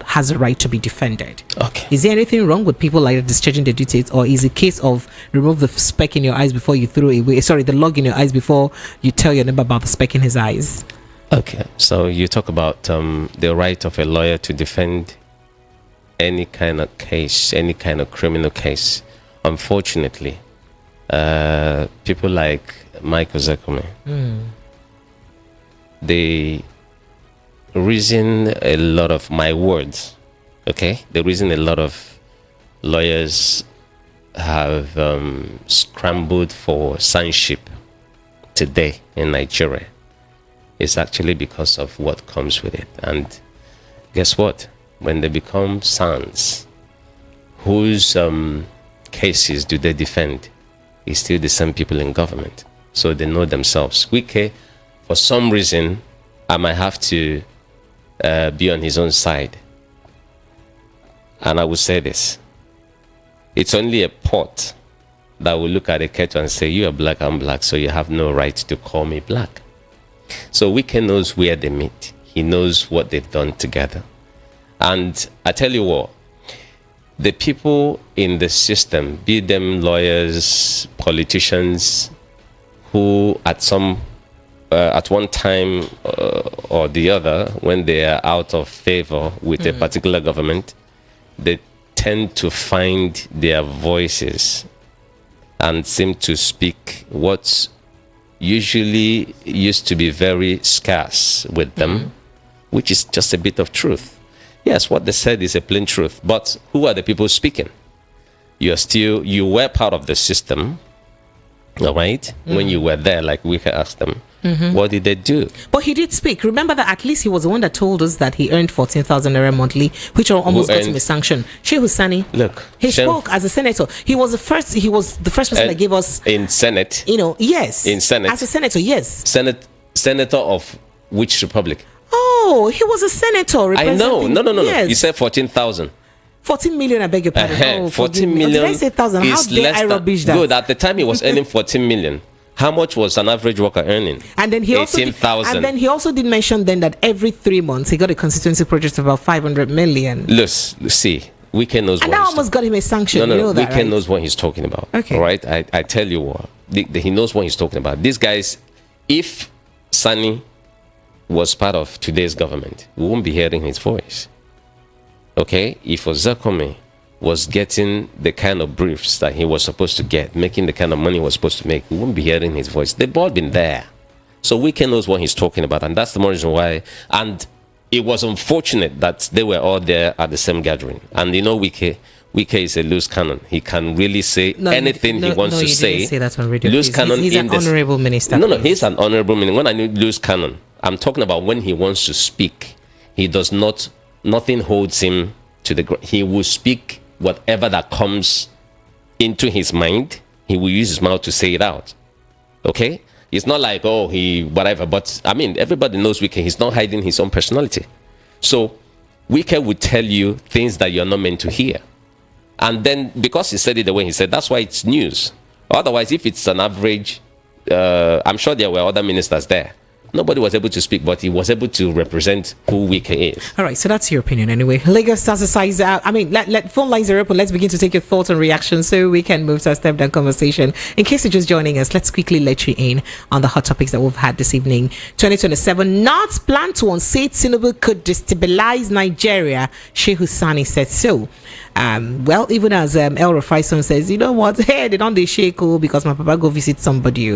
Has a right to be defended. Okay. Is there anything wrong with people like discharging the duties, or is it a case of remove the speck in your eyes before you throw away? Sorry, the log in your eyes before you tell your neighbor about the speck in his eyes? Okay, so you talk about the right of a lawyer to defend any kind of case, any kind of criminal case. Unfortunately, people like Mike Ozekhome, they reason a lot of my words, okay? The reason a lot of lawyers have scrambled for sonship today in Nigeria is actually because of what comes with it. And guess what? When they become sons, whose cases do they defend? It's still the same people in government. So they know themselves. Wike, for some reason, I might have to be on his own side. And I will say this. It's only a pot that will look at a kettle and say, you are black, I'm black, so you have no right to call me black. So Wike knows where they meet. He knows what they've done together. And I tell you what, the people in the system, be them lawyers, politicians, who at one time or the other, when they are out of favor with a particular government, they tend to find their voices and seem to speak what usually used to be very scarce with them, which is just a bit of truth. Yes, what they said is a plain truth, but who are the people speaking? You were part of the system, all right? When you were there, like we asked them, what did they do? But he did speak. Remember that at least he was the one that told us that he earned 14,000 naira monthly, which almost got him a sanction. Shehu Sani. Look, he spoke as a senator. He was the first person that gave us in Senate. Yes. In Senate. As a senator, yes. Senator of which republic? Oh, he was a senator. I know. No. Yes. You said 14,000. 14 million, I beg your pardon. 14 million. Did I say 1,000? How dare I rubbish that? Good. At the time, he was earning 14 million. How much was an average worker earning? And then he 18,000. And then he also did mention then that every 3 months he got a constituency project of about 500 million. Look, see, Wike knows. And that almost got him a sanction. No, Wike right? knows what he's talking about. Okay. All right. I tell you what, he knows what he's talking about. These guys, if Sani was part of today's government, we won't be hearing his voice. Okay? If Ozekhome was getting the kind of briefs that he was supposed to get, making the kind of money he was supposed to make, we won't be hearing his voice. They've all been there. So Wike knows what he's talking about, and that's the more reason why. And it was unfortunate that they were all there at the same gathering. And you know, Wike is a loose cannon. He can really say anything he wants to say. Didn't say that on radio. Loose cannon. He's an honorable minister. No, he's an honorable minister. When I need loose cannon, I'm talking about when he wants to speak. He does not. Nothing holds him to the ground. He will speak whatever that comes into his mind. He will use his mouth to say it out. Okay? It's not like, whatever. But, I mean, everybody knows Wike. He's not hiding his own personality. So, Wike would tell you things that you're not meant to hear. And then, because he said it the way he said, that's why it's news. Otherwise, if it's an average, I'm sure there were other ministers there. Nobody was able to speak, but he was able to represent who Wike is. All right, so that's your opinion anyway. Lagos has a size out. Let phone lines are open. Let's begin to take your thoughts and reactions so we can move to a step-down conversation. In case you're just joining us, let's quickly let you in on the hot topics that we've had this evening. 2027, not plan to unseat Tinubu could destabilize Nigeria. Shehu Sani said so. Even as El Rufai says, you know what? Hey, they don't shake because my papa go visit somebody.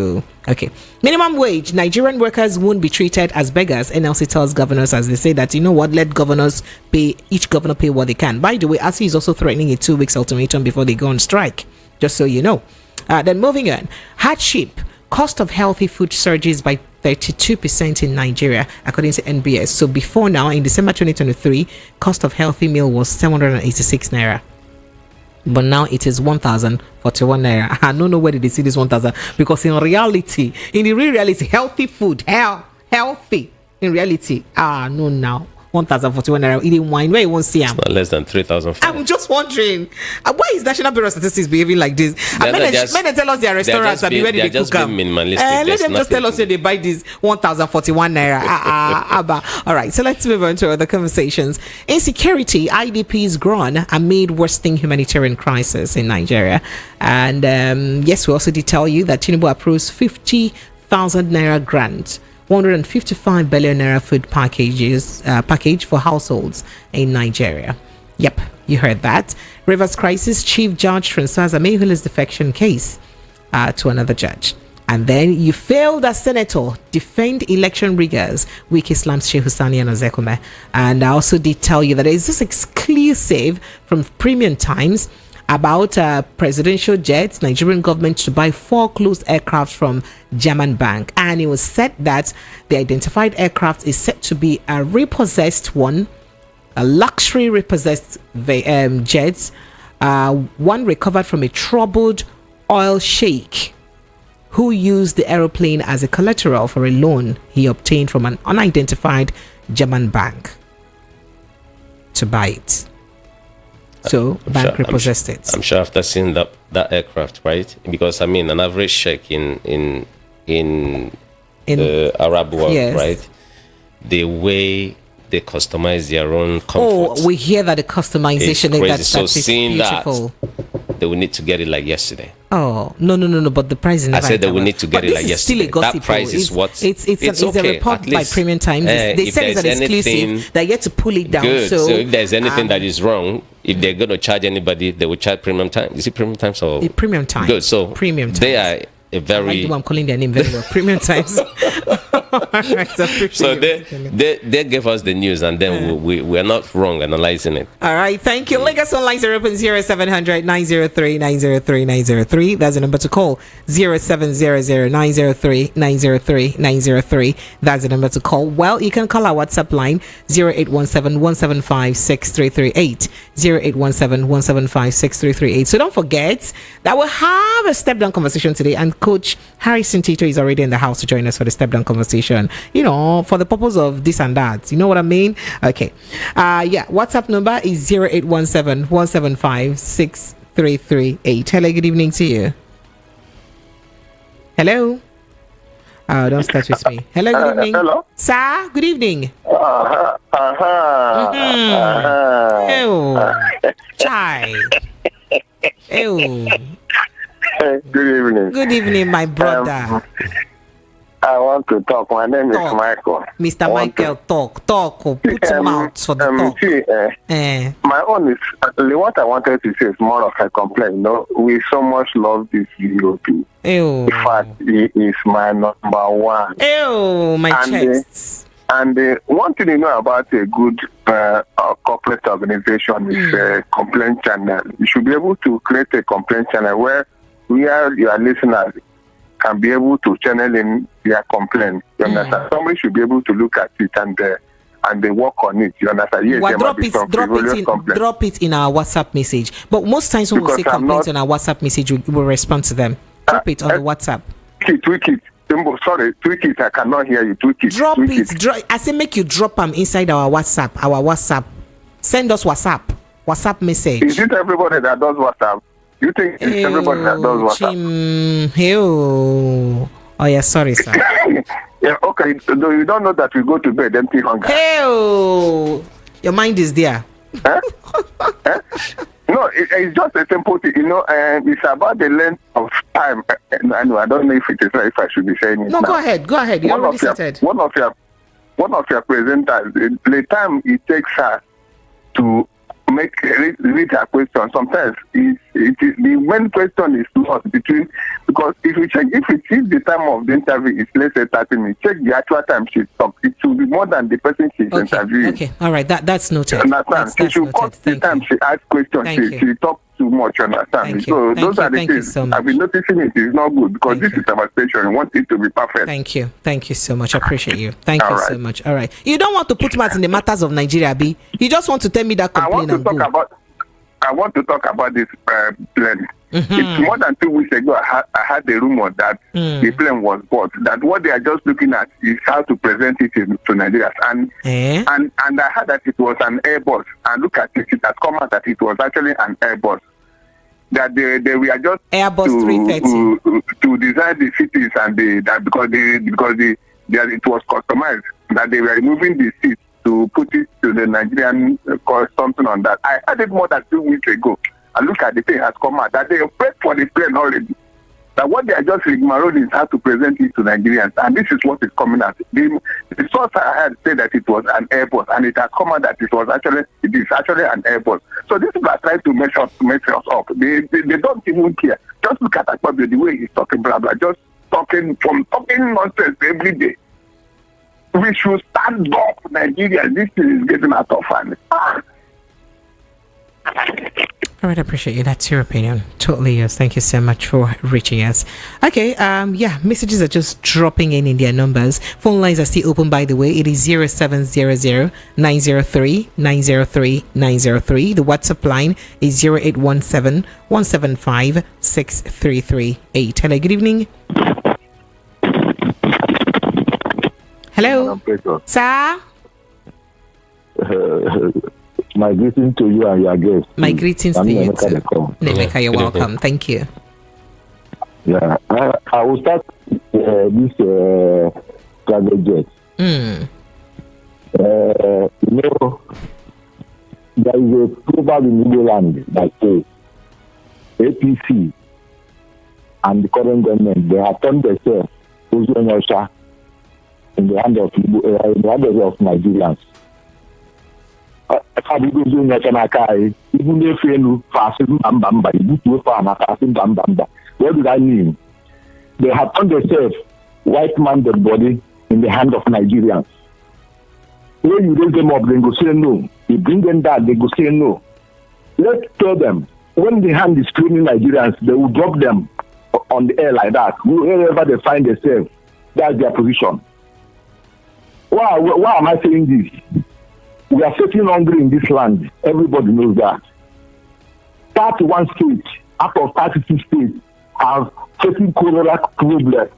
Okay. Minimum wage. Nigerian workers won't be treated as beggars. NLC tells governors as they say that, you know what, let governors pay, each governor pay what they can. By the way, ASI is also threatening a 2 weeks ultimatum before they go on strike. Just so you know. Then moving on. Hardship. Cost of healthy food surges by 32% in Nigeria, according to NBS. So before now, in December 2023, cost of healthy meal was 786 naira. But now it is 1,041 naira. I don't know where did they see this 1,000, because in real reality, healthy food, healthy, in reality, no now. 1,041 naira eating wine. Where you won't see them? Not less than 3,000. I'm just wondering, why is National Bureau of Statistics behaving like this? Men tell us their restaurants and where did they cook them? Let them just tell us where they buy this 1,041 naira. All right, so let's move on to other conversations. Insecurity, IDPs grown amid worsening humanitarian crisis in Nigeria. And yes, we also did tell you that Tinubu approves 50,000 naira grant. 155 billion naira food package for households in Nigeria. Yep, you heard that. Rivers crisis, chief judge transfers Amehula's defection case to another judge. And then you failed as senator, defend election riggers, Wike slams Shehu, Sani and Ozekhome. And I also did tell you that there is this exclusive from Premium Times about presidential jets, Nigerian government to buy 4 closed aircraft from German bank. And it was said that the identified aircraft is said to be a repossessed one, a luxury repossessed jets, one recovered from a troubled oil sheikh who used the aeroplane as a collateral for a loan he obtained from an unidentified German bank to buy it. So bank repossessed it. I'm sure after seeing that aircraft, right? Because I mean, an average sheikh in the Arab world, yes, right? The way they customize their own comfort. Oh, we hear that the customization is crazy. that's So seeing beautiful. That, they will need to get it like yesterday. Oh no! But the price is never. I said they will need to get it like yesterday. Still a gossip. That price is what it's okay, a report by Premium Times. They said it's an exclusive. They yet to pull it down. Good. So if there's anything that is wrong, if they're going to charge anybody, they will charge Premium Times. Is it Premium Times or Premium Times? Good. So Premium Times. They are a very. I'm calling their name very well. Premium Times. So they gave us the news, and then we're not wrong analyzing it. All right, thank you. Lagos Online 0700 903 903 903. That's the number to call. 0700 903 903 903. That's the number to call. Well, you can call our WhatsApp line 0817 175 6338. 0817 175 6338. So don't forget that we'll have a step down conversation today, and Coach Harrison Tito is already in the house to join us for the step down conversation, you know, for the purpose of this and that. You know what I mean? Okay. WhatsApp number is 0817 175 6338. Hello, good evening to you. Hello. Oh, don't start with me. Hello, good evening. Hello. Sir, good evening. Ew. Chai. Ew. Good evening. Good evening, my brother. I want to talk. My name is Michael. Mr. Michael, talk. Put him out for the talk. See, my own is what I wanted to say is more of a complaint. You know, we so much love this VOP. Ew. In fact, he is my number one. Ew, my chest. And one thing you know about a good corporate organization is a complaint channel. You should be able to create a complaint channel where your listeners can be able to channel in their complaint. You understand? Somebody should be able to look at it and they work on it. You understand? Yes, well, drop it in our WhatsApp message. But most times when we say complaints on our WhatsApp message, we will respond to them. Drop it on the WhatsApp. Tweak it. Sorry, tweak it. I cannot hear you. Tweak it. Drop it. I say make you drop them inside our WhatsApp. Send us WhatsApp message. Is it everybody that does WhatsApp? You think it's everybody that does WhatsApp? Oh yeah, sorry, sir. Yeah, okay. Though you don't know that we go to bed empty hunger. Your mind is there. No, it's just a simple thing, you know, and it's about the length of time. And I don't know if it is right, if I should be saying it. No, now. Go ahead. You already started. One of your presenters, the time it takes her to read her question, sometimes it is the main question is lost between, because if you check, if the time of the interview is let's say 30 minutes, check the actual time she talks, it will be more than the person she's interviewing. Okay, all right, that's noted. Understand? She should cut the time she asks questions. She talks too much. Understand? So those are the things I've been noticing. It is not good because this is our station. We want it to be perfect. Thank you so much. I appreciate you. Thank you so much. All right, you don't want to put mouth in the matters of Nigeria, B. You just want to tell me that complaint I want to talk about this plane. It's more than 2 weeks ago. I had the rumor that the plane was bought. That what they are just looking at is how to present it to Nigerians. And I heard that it was an Airbus. And look at it. It has come out that it was actually an Airbus. That they were just Airbus 330 to design the cities and because it was customized. That they were removing the seats to put it to the Nigerian something on that. I had it more than 2 weeks ago. And look at the thing has come out that they have paid for the plane already. That what they are just rigmaroling is how to present it to Nigerians, and this is what is coming out. The source I had said that it was an Airbus, and it has come out that it is actually an Airbus. So these people are trying to mess us up. They don't even care. Just look at Akpabio, the way he's talking, blah blah. Just talking nonsense every day. We should stand up, Nigeria. This is getting out of hand. All right, I appreciate you. That's your opinion. Totally yours. Thank you so much for reaching us. Okay, messages are just dropping in their numbers. Phone lines are still open, by the way. It is 0700 903 903 903. The WhatsApp line is 0817 175 6338. Hello, good evening. Hello, sir. My greeting to you and your guests. My greetings to you too. Nemeka, you're welcome. Thank you. Yeah, I will start this private jet. There is a proverb in Igbo land that says APC and the current government, they have turned themselves in the hand of Nigerians. Even if you what does that mean? They have turned themselves white man dead body in the hand of Nigerians. When you raise them up, they go say no. You bring them down, they go say no. Let's tell them when the hand is screaming Nigerians, they will drop them on the air like that. Wherever they find themselves, that's their position. Why am I saying this? We are facing hunger in this land. Everybody knows that. 31 states out of 32 states are facing cholera problem.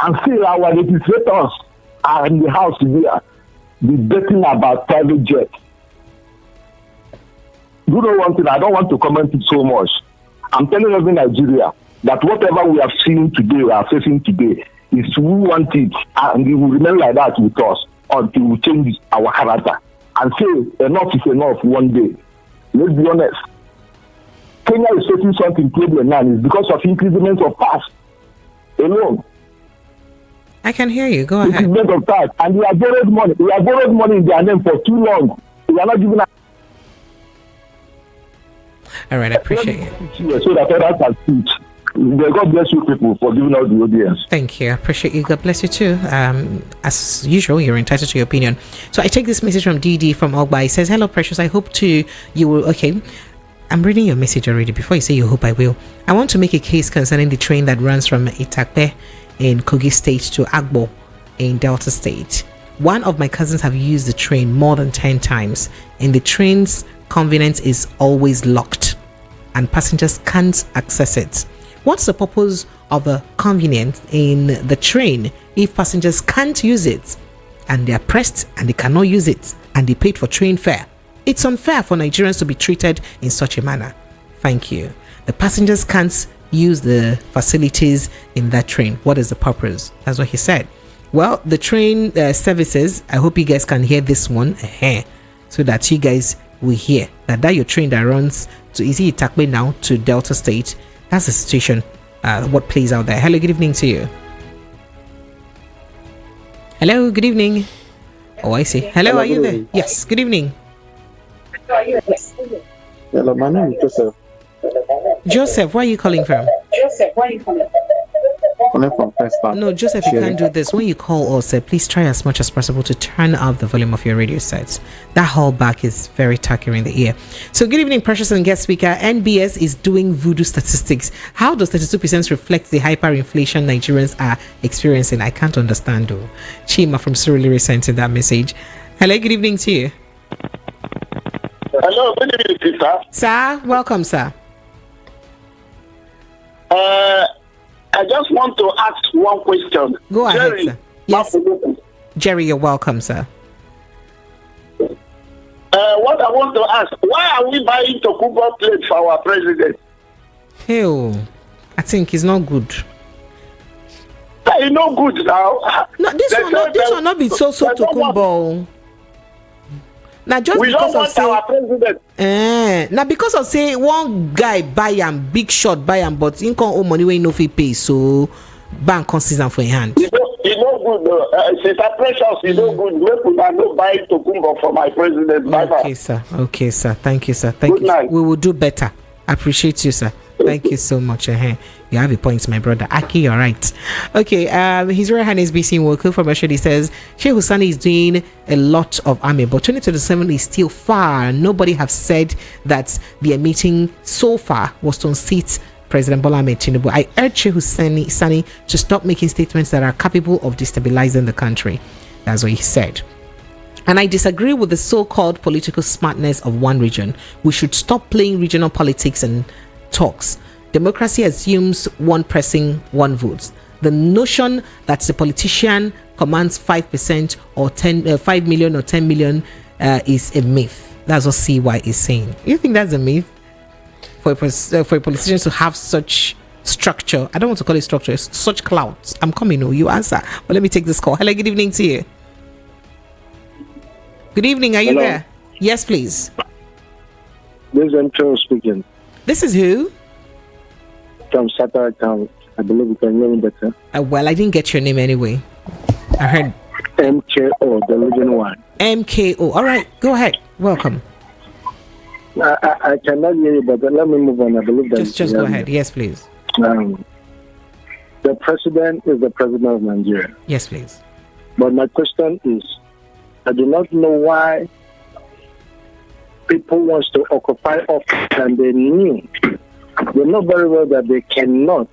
And still our legislators are in the house here debating about private jets. You know one thing, I don't want to comment it so much. I'm telling every Nigeria that whatever we have seen today, we are facing today, is we want it and it will remain like that with us until we change our character and say enough is enough one day. Let's be honest. Kenya is facing something problem now. It's because of increment of tax alone. I can hear you. Go ahead. Increment of tax, and we have borrowed money. We have borrowed money in their name for too long. We are not giving. All right, I appreciate you. So that others can speak. God bless you people for giving out the audience. Thank you. I appreciate you. God bless you too. As usual, you're entitled to your opinion. So I take this message from DD from Ogba. He says, hello, Precious. I hope you will. Okay. I'm reading your message already. Before you say you hope I will. I want to make a case concerning the train that runs from Itakpe in Kogi State to Agbo in Delta State. One of my cousins have used the train more than 10 times, and the train's convenience is always locked and passengers can't access it. What's the purpose of a convenience in the train if passengers can't use it and they are pressed and they cannot use it and they paid for train fare? It's unfair for Nigerians to be treated in such a manner. Thank you. The passengers can't use the facilities in that train. What is the purpose? That's what he said. Well, the train services, I hope you guys can hear this one so that you guys will hear that your train that runs to Easy Itakbe now to Delta State. That's the situation, what plays out there. Hello, good evening to you. Hello, good evening. Oh, I see. Hello, are you there? Yes, good evening. Hello, my name is Joseph. Joseph, where are you calling from? No, Joseph, you can't do this. When you call us, please try as much as possible to turn up the volume of your radio sets. That whole back is very tucky in the ear. So good evening, Precious and guest speaker. NBS is doing voodoo statistics. How does 32% reflect the hyperinflation Nigerians are experiencing? I can't understand though. Chima from Surulere sent in that message. Hello, good evening to you. Hello, good evening, sir. Sir, welcome, sir. I just want to ask one question. Go ahead, Jerry, sir. Yes. Jerry, you're welcome, sir. What I want to ask, why are we buying Tokubo plate for our president? Hell, I think it's not good. It's not good now. No, this will not be so Tokubo. Now just we because don't of want our president. Now because of say one guy buy am big shot buy am, but income own money when no fit pay, so bank consistent for in hand. It's no good though. Sister Precious, it's no good. Make we no buy Tokumbo for my president. Okay, sir. Okay, sir. Thank you, sir. Thank you. Good night. We will do better. Appreciate you, sir. Thank you so much. You have a point, my brother. Aki, you're right. Okay, His Royal Highness BC Woku from Rashidi says, Shehu Sani is doing a lot of army, but 2027 is still far. Nobody have said that their meeting so far was to unseat President Bola Ahmed Tinubu. I urge Shehu Sani to stop making statements that are capable of destabilizing the country. That's what he said. And I disagree with the so-called political smartness of one region. We should stop playing regional politics and talks. Democracy assumes one person, one vote. The notion that the politician commands 5% or 5 million or 10 million is a myth. That's what CY is saying. You think that's a myth? For a politician to have such structure, I don't want to call it structure, it's such clout. I'm coming, you answer. But let me take this call. Hello, good evening to you. Good evening, are you there? Yes, please. This is MK speaking. This is who? From Satellite Town. I believe you can hear me better. Well, I didn't get your name anyway. I heard MKO, the living one. MKO. All right, go ahead. Welcome. I cannot hear you, but let me move on. I believe that. Just go ahead. Yes, please. The president is the president of Nigeria. Yes, please. But my question is, I do not know why people want to occupy office and they know very well that they cannot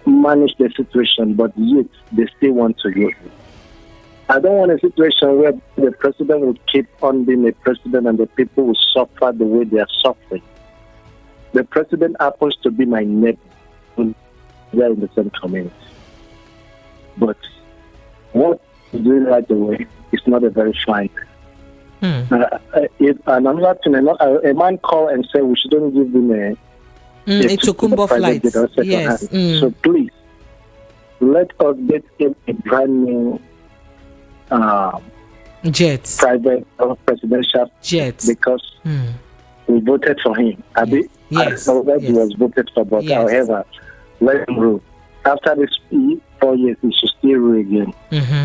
manage the situation, but yet they still want to use it. I don't want a situation where the president will keep on being a president and the people will suffer the way they are suffering. The president happens to be my neighbor. We are in the same community. But what he's doing right away is not a very fine. Another thing, a man called and said we shouldn't give him a Tokumbo flight. Yes. So please, let us get him a brand new jets, private or presidential jets, because we voted for him. Yes. I know that he was voted for, but however, let him rule. After this 4 years, he should still rule again.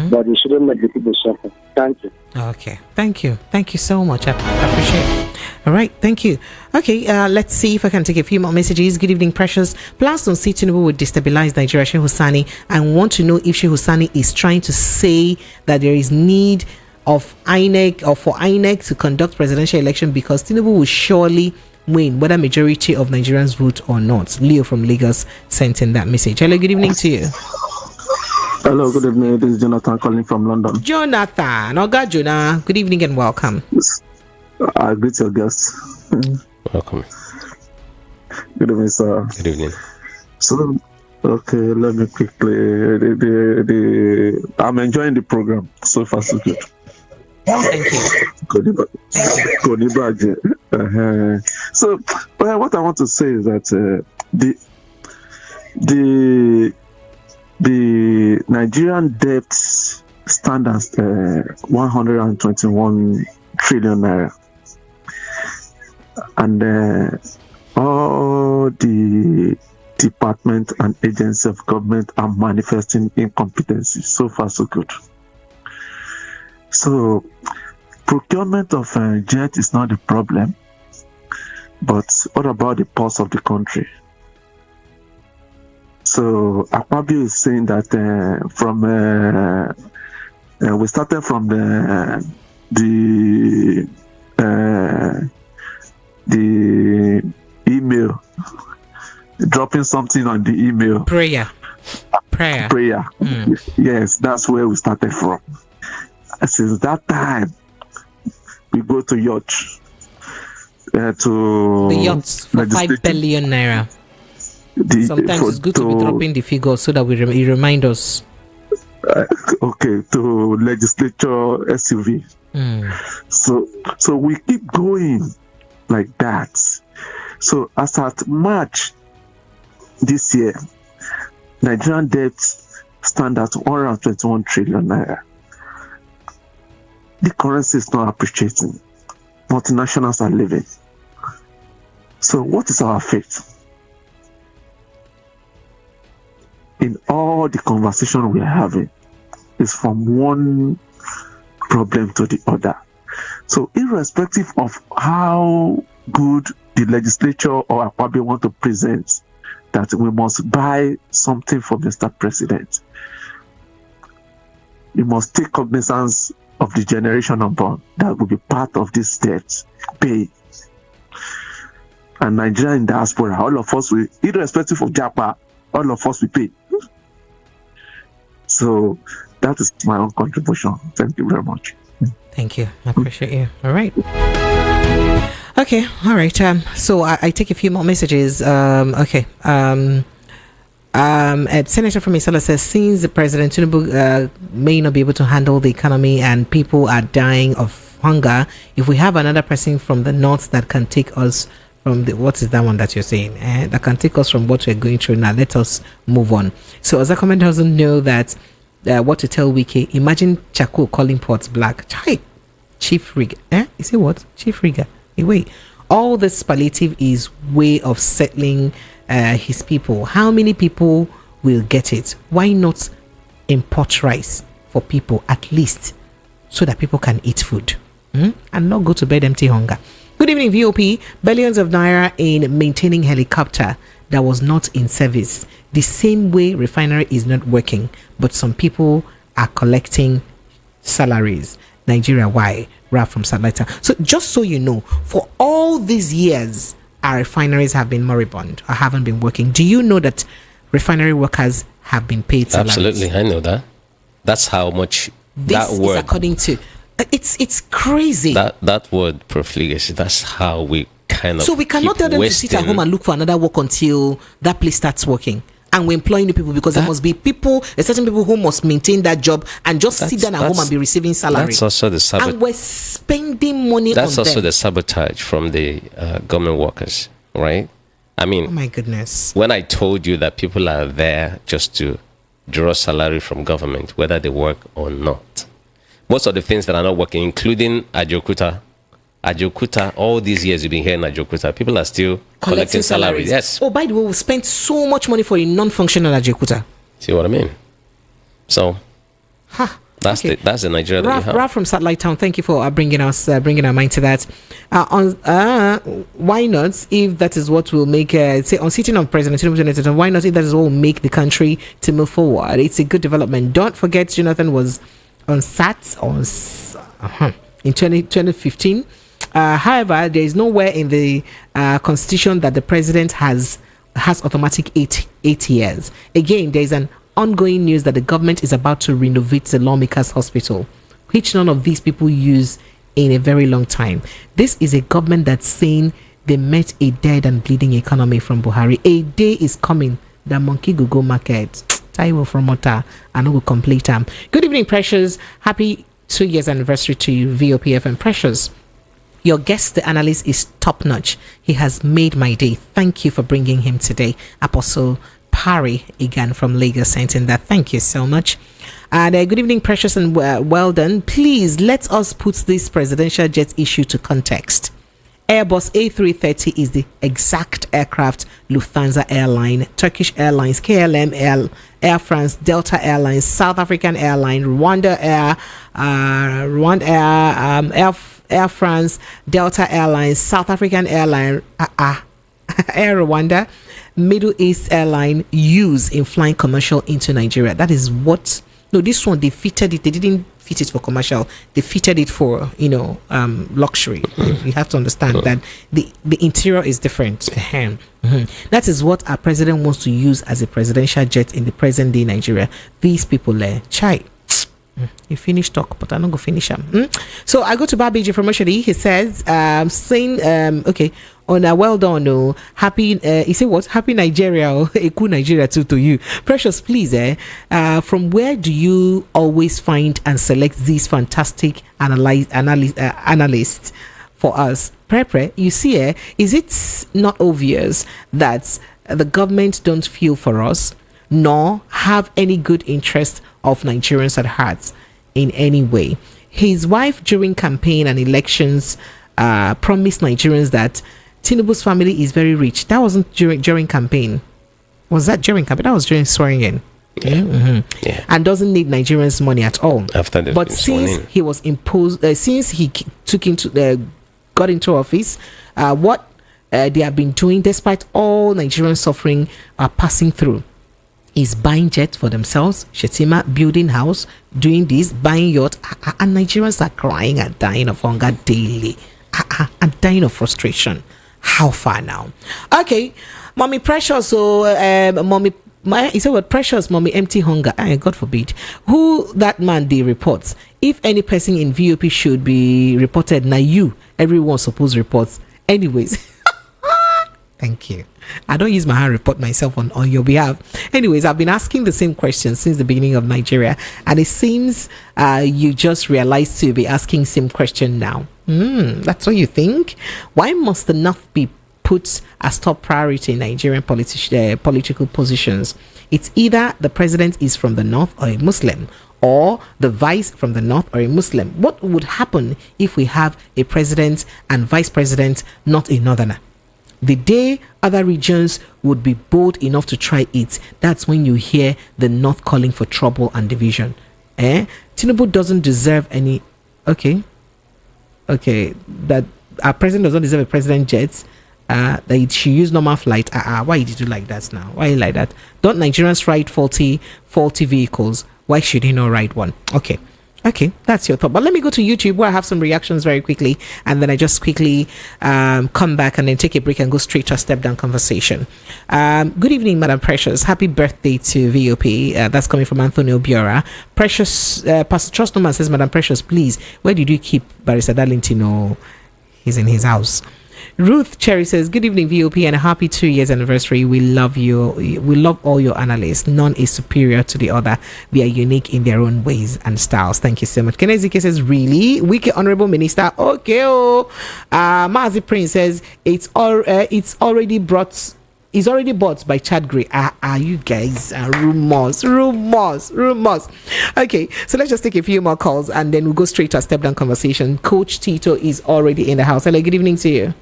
But he shouldn't make the people suffer. Thank you. Okay. Thank you. Thank you so much. I appreciate it. All right. Thank you. Okay. Let's see if I can take a few more messages. Good evening, Precious. Plans to see Tinubu would destabilize Nigeria. Shehu Sani. I want to know if Shehu Sani is trying to say that there is need of INEC or for INEC to conduct presidential election because Tinubu will surely win whether majority of Nigerians vote or not. Leo from Lagos sent in that message. Hello, good evening to you. Hello, good evening. This is Jonathan calling from London. Jonathan, Oga Jonah, good evening and welcome. I greet your guests. Welcome. Good evening, sir. Good evening. So, okay, let me quickly. I'm enjoying the program so far, so good. Thank you. So, what I want to say is that the Nigerian debt stands at 121 trillion naira, and all the department and agencies of government are manifesting incompetency. So far, so good. So, procurement of jet is not the problem, but what about the pulse of the country? So, Akpabio is saying that we started from the email, dropping something on the email. Prayer. Yes, that's where we started from. Since that time, we go to yachts. To the yachts for 5 billion naira. Sometimes it's good to be dropping the figure so that you remind us. Okay, to legislature SUV. So we keep going like that. So as at March this year, Nigerian debt stands at 121 trillion naira. The currency is not appreciating. Multinationals are leaving. So what is our fate? In all the conversation we are having, is from one problem to the other. So irrespective of how good the legislature or Akpabio want to present that we must buy something for Mr. President. You must take cognizance of the generation unborn that will be part of this debt. Pay. And Nigeria in diaspora, all of us will, irrespective of Japa, all of us will pay. So that is my own contribution. Thank you very much. Thank you. I appreciate you. All right. Okay. All right. So I take a few more messages. Okay. Senator from Isala says, since the President Tinubu may not be able to handle the economy and people are dying of hunger, if we have another person from the north that can take us from the, what is that one that you're saying? That can take us from what we're going through now. Let us move on. So Ozekhome doesn't know that what to tell Wike. Imagine Chaco calling ports black. Chief Rigger. Is it what? Chief Rigger. Wait. All this palliative is way of settling his people. How many people will get it? Why not import rice for people at least so that people can eat food and not go to bed empty hunger? Good evening, VOP. Billions of naira in maintaining helicopter that was not in service. The same way refinery is not working, but some people are collecting salaries. Nigeria, why? Rap from Satellite. So just so you know, for all these years, our refineries have been moribund or haven't been working. Do you know that refinery workers have been paid salaries? Absolutely, I know that. That's how much this that word. Is according to. It's crazy. That word profligacy. That's how we kind of. So we cannot tell them to sit at home and look for another work until that place starts working. And we're employing new people because there must be people, certain people who must maintain that job and just sit down at home and be receiving salary. That's also the sabotage. And we're spending money on them. That's also the sabotage from the government workers, right? I mean, oh my goodness. When I told you that people are there just to draw salary from government, whether they work or not. Most of the things that are not working, including Ajokuta, all these years you've been here in Ajokuta, people are still collecting salaries. Yes. Oh, by the way, we spent so much money for a non-functional Ajokuta. See what I mean? So, that's the Nigeria that you have. Ralph from Satellite Town, thank you for bringing our mind to that. Why not, if that is what will make, say, on sitting on President Tinubu, why not, if that is what will make the country to move forward? It's a good development. Don't forget, Jonathan was on SAT in 2015. However, there is nowhere in the constitution that the president has automatic eight years. Again, there is an ongoing news that the government is about to renovate the lawmakers hospital, which none of these people use in a very long time. This is a government that's saying they met a dead and bleeding economy from Buhari. A day is coming that monkey go market. Taiwo from Ota and will complete them. Good evening, Precious. Happy 2 years anniversary to you, VOPFM. Precious, your guest, the analyst, is top notch. He has made my day. Thank you for bringing him today. Apostle Pari again from Lagos sent in that. Thank you so much. And good evening, Precious, and well done. Please let us put this presidential jet issue to context. Airbus A330 is the exact aircraft Lufthansa Airline, Turkish Airlines, KLM, Air France, Delta Airlines, South African Airline, Rwanda Air France, Delta Airlines, South African Airline, Air Rwanda, Middle East Airline use in flying commercial into Nigeria. That is what. No, this one they fitted it. They didn't fit it for commercial. They fitted it for luxury. You have to understand that the interior is different. That is what our president wants to use as a presidential jet in the present day Nigeria. These people chai. You finish talk, but I'm not gonna finish them. So I go to Babiji from Oshodi. He says, saying, okay, on a well done, no, happy. He said what? Happy Nigeria, a cool Nigeria too to you, Precious. Please, from where do you always find and select these fantastic analysts for us? Prepre, you see, is it not obvious that the government don't feel for us, nor have any good interest of Nigerians at heart in any way? His wife during campaign and elections promised Nigerians that Tinubu's family is very rich. That wasn't during campaign. Was that during campaign? That was during swearing in. Yeah. And doesn't need Nigerians' money at all. But since he was imposed, since he got into office, what they have been doing, despite all Nigerian suffering are passing through, is buying jet for themselves. Shetima building house, doing this, buying yacht, and Nigerians are crying and dying of hunger daily, and dying of frustration. How far now? Okay, Mommy Precious. So, Mommy, he said, "What Precious, Mommy, empty hunger." God forbid. Who that man they reports? If any person in VOP should be reported, now you, everyone supposed reports. Anyways, thank you. I don't use my hand report myself on your behalf. Anyways, I've been asking the same question since the beginning of Nigeria, and it seems you just realized to be asking same question now. That's what you think? Why must the North be put as top priority in Nigerian political positions? It's either the president is from the North or a Muslim, or the vice from the North or a Muslim. What would happen if we have a president and vice president, not a northerner? The day other regions would be bold enough to try it, that's when you hear the North calling for trouble and division. Tinubu doesn't deserve any. Okay, that our president doesn't deserve a president jet. That she used normal flight. Why did you do like that now? Why you like that? Don't Nigerians ride faulty vehicles? Why should he not ride one? Okay, that's your thought. But let me go to YouTube where I have some reactions very quickly, and then I just quickly come back and then take a break and go straight to a step down conversation. Good evening, Madam Precious. Happy birthday to VOP. That's coming from Anthony Obiora. Precious, Pastor Trust Norman says, Madam Precious, please, where did you keep Barrister Darlington? Oh, he's in his house. Ruth Cherry says, good evening, VOP, and a happy 2 years anniversary. We love you. We love all your analysts. None is superior to the other. They are unique in their own ways and styles. Thank you so much. Kenezike says, really? Wike Honorable Minister. Okay. Mazi Prince says, it's already bought by Chad Gray. You guys are rumors. Okay, so let's just take a few more calls and then we'll go straight to a step down conversation. Coach Tito is already in the house. Hello, good evening to you.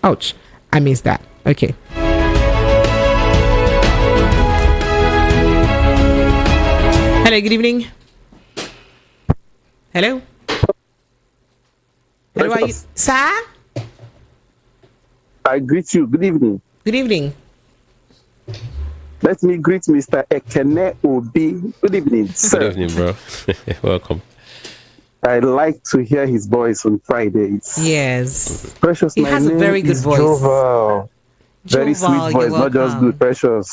Ouch, I missed that. Okay. Hello, good evening. Hello, are you, sir? I greet you. Good evening. Good evening. Let me greet Mr. Ekene Obi. Good evening, sir. Good evening, bro. Welcome. I like to hear his voice on Fridays. Yes. Precious, he has a very good voice. Joval. Very sweet voice, not just good. Precious.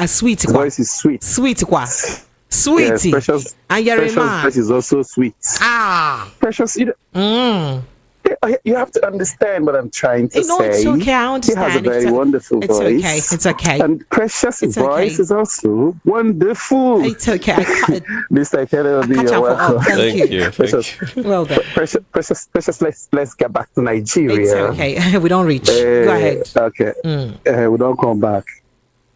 Sweet. His voice is sweet. Sweet. Yes, Precious. And Precious voice is also sweet. Precious. You have to understand what I'm trying to say. It's okay. I understand. He has a very wonderful voice. It's okay. And Precious' voice is also wonderful. It's okay. Mr. Kennedy, you're welcome. Thank you. Precious. Well done. Precious, let's get back to Nigeria. It's okay. We don't reach. Go ahead. Okay. We don't come back.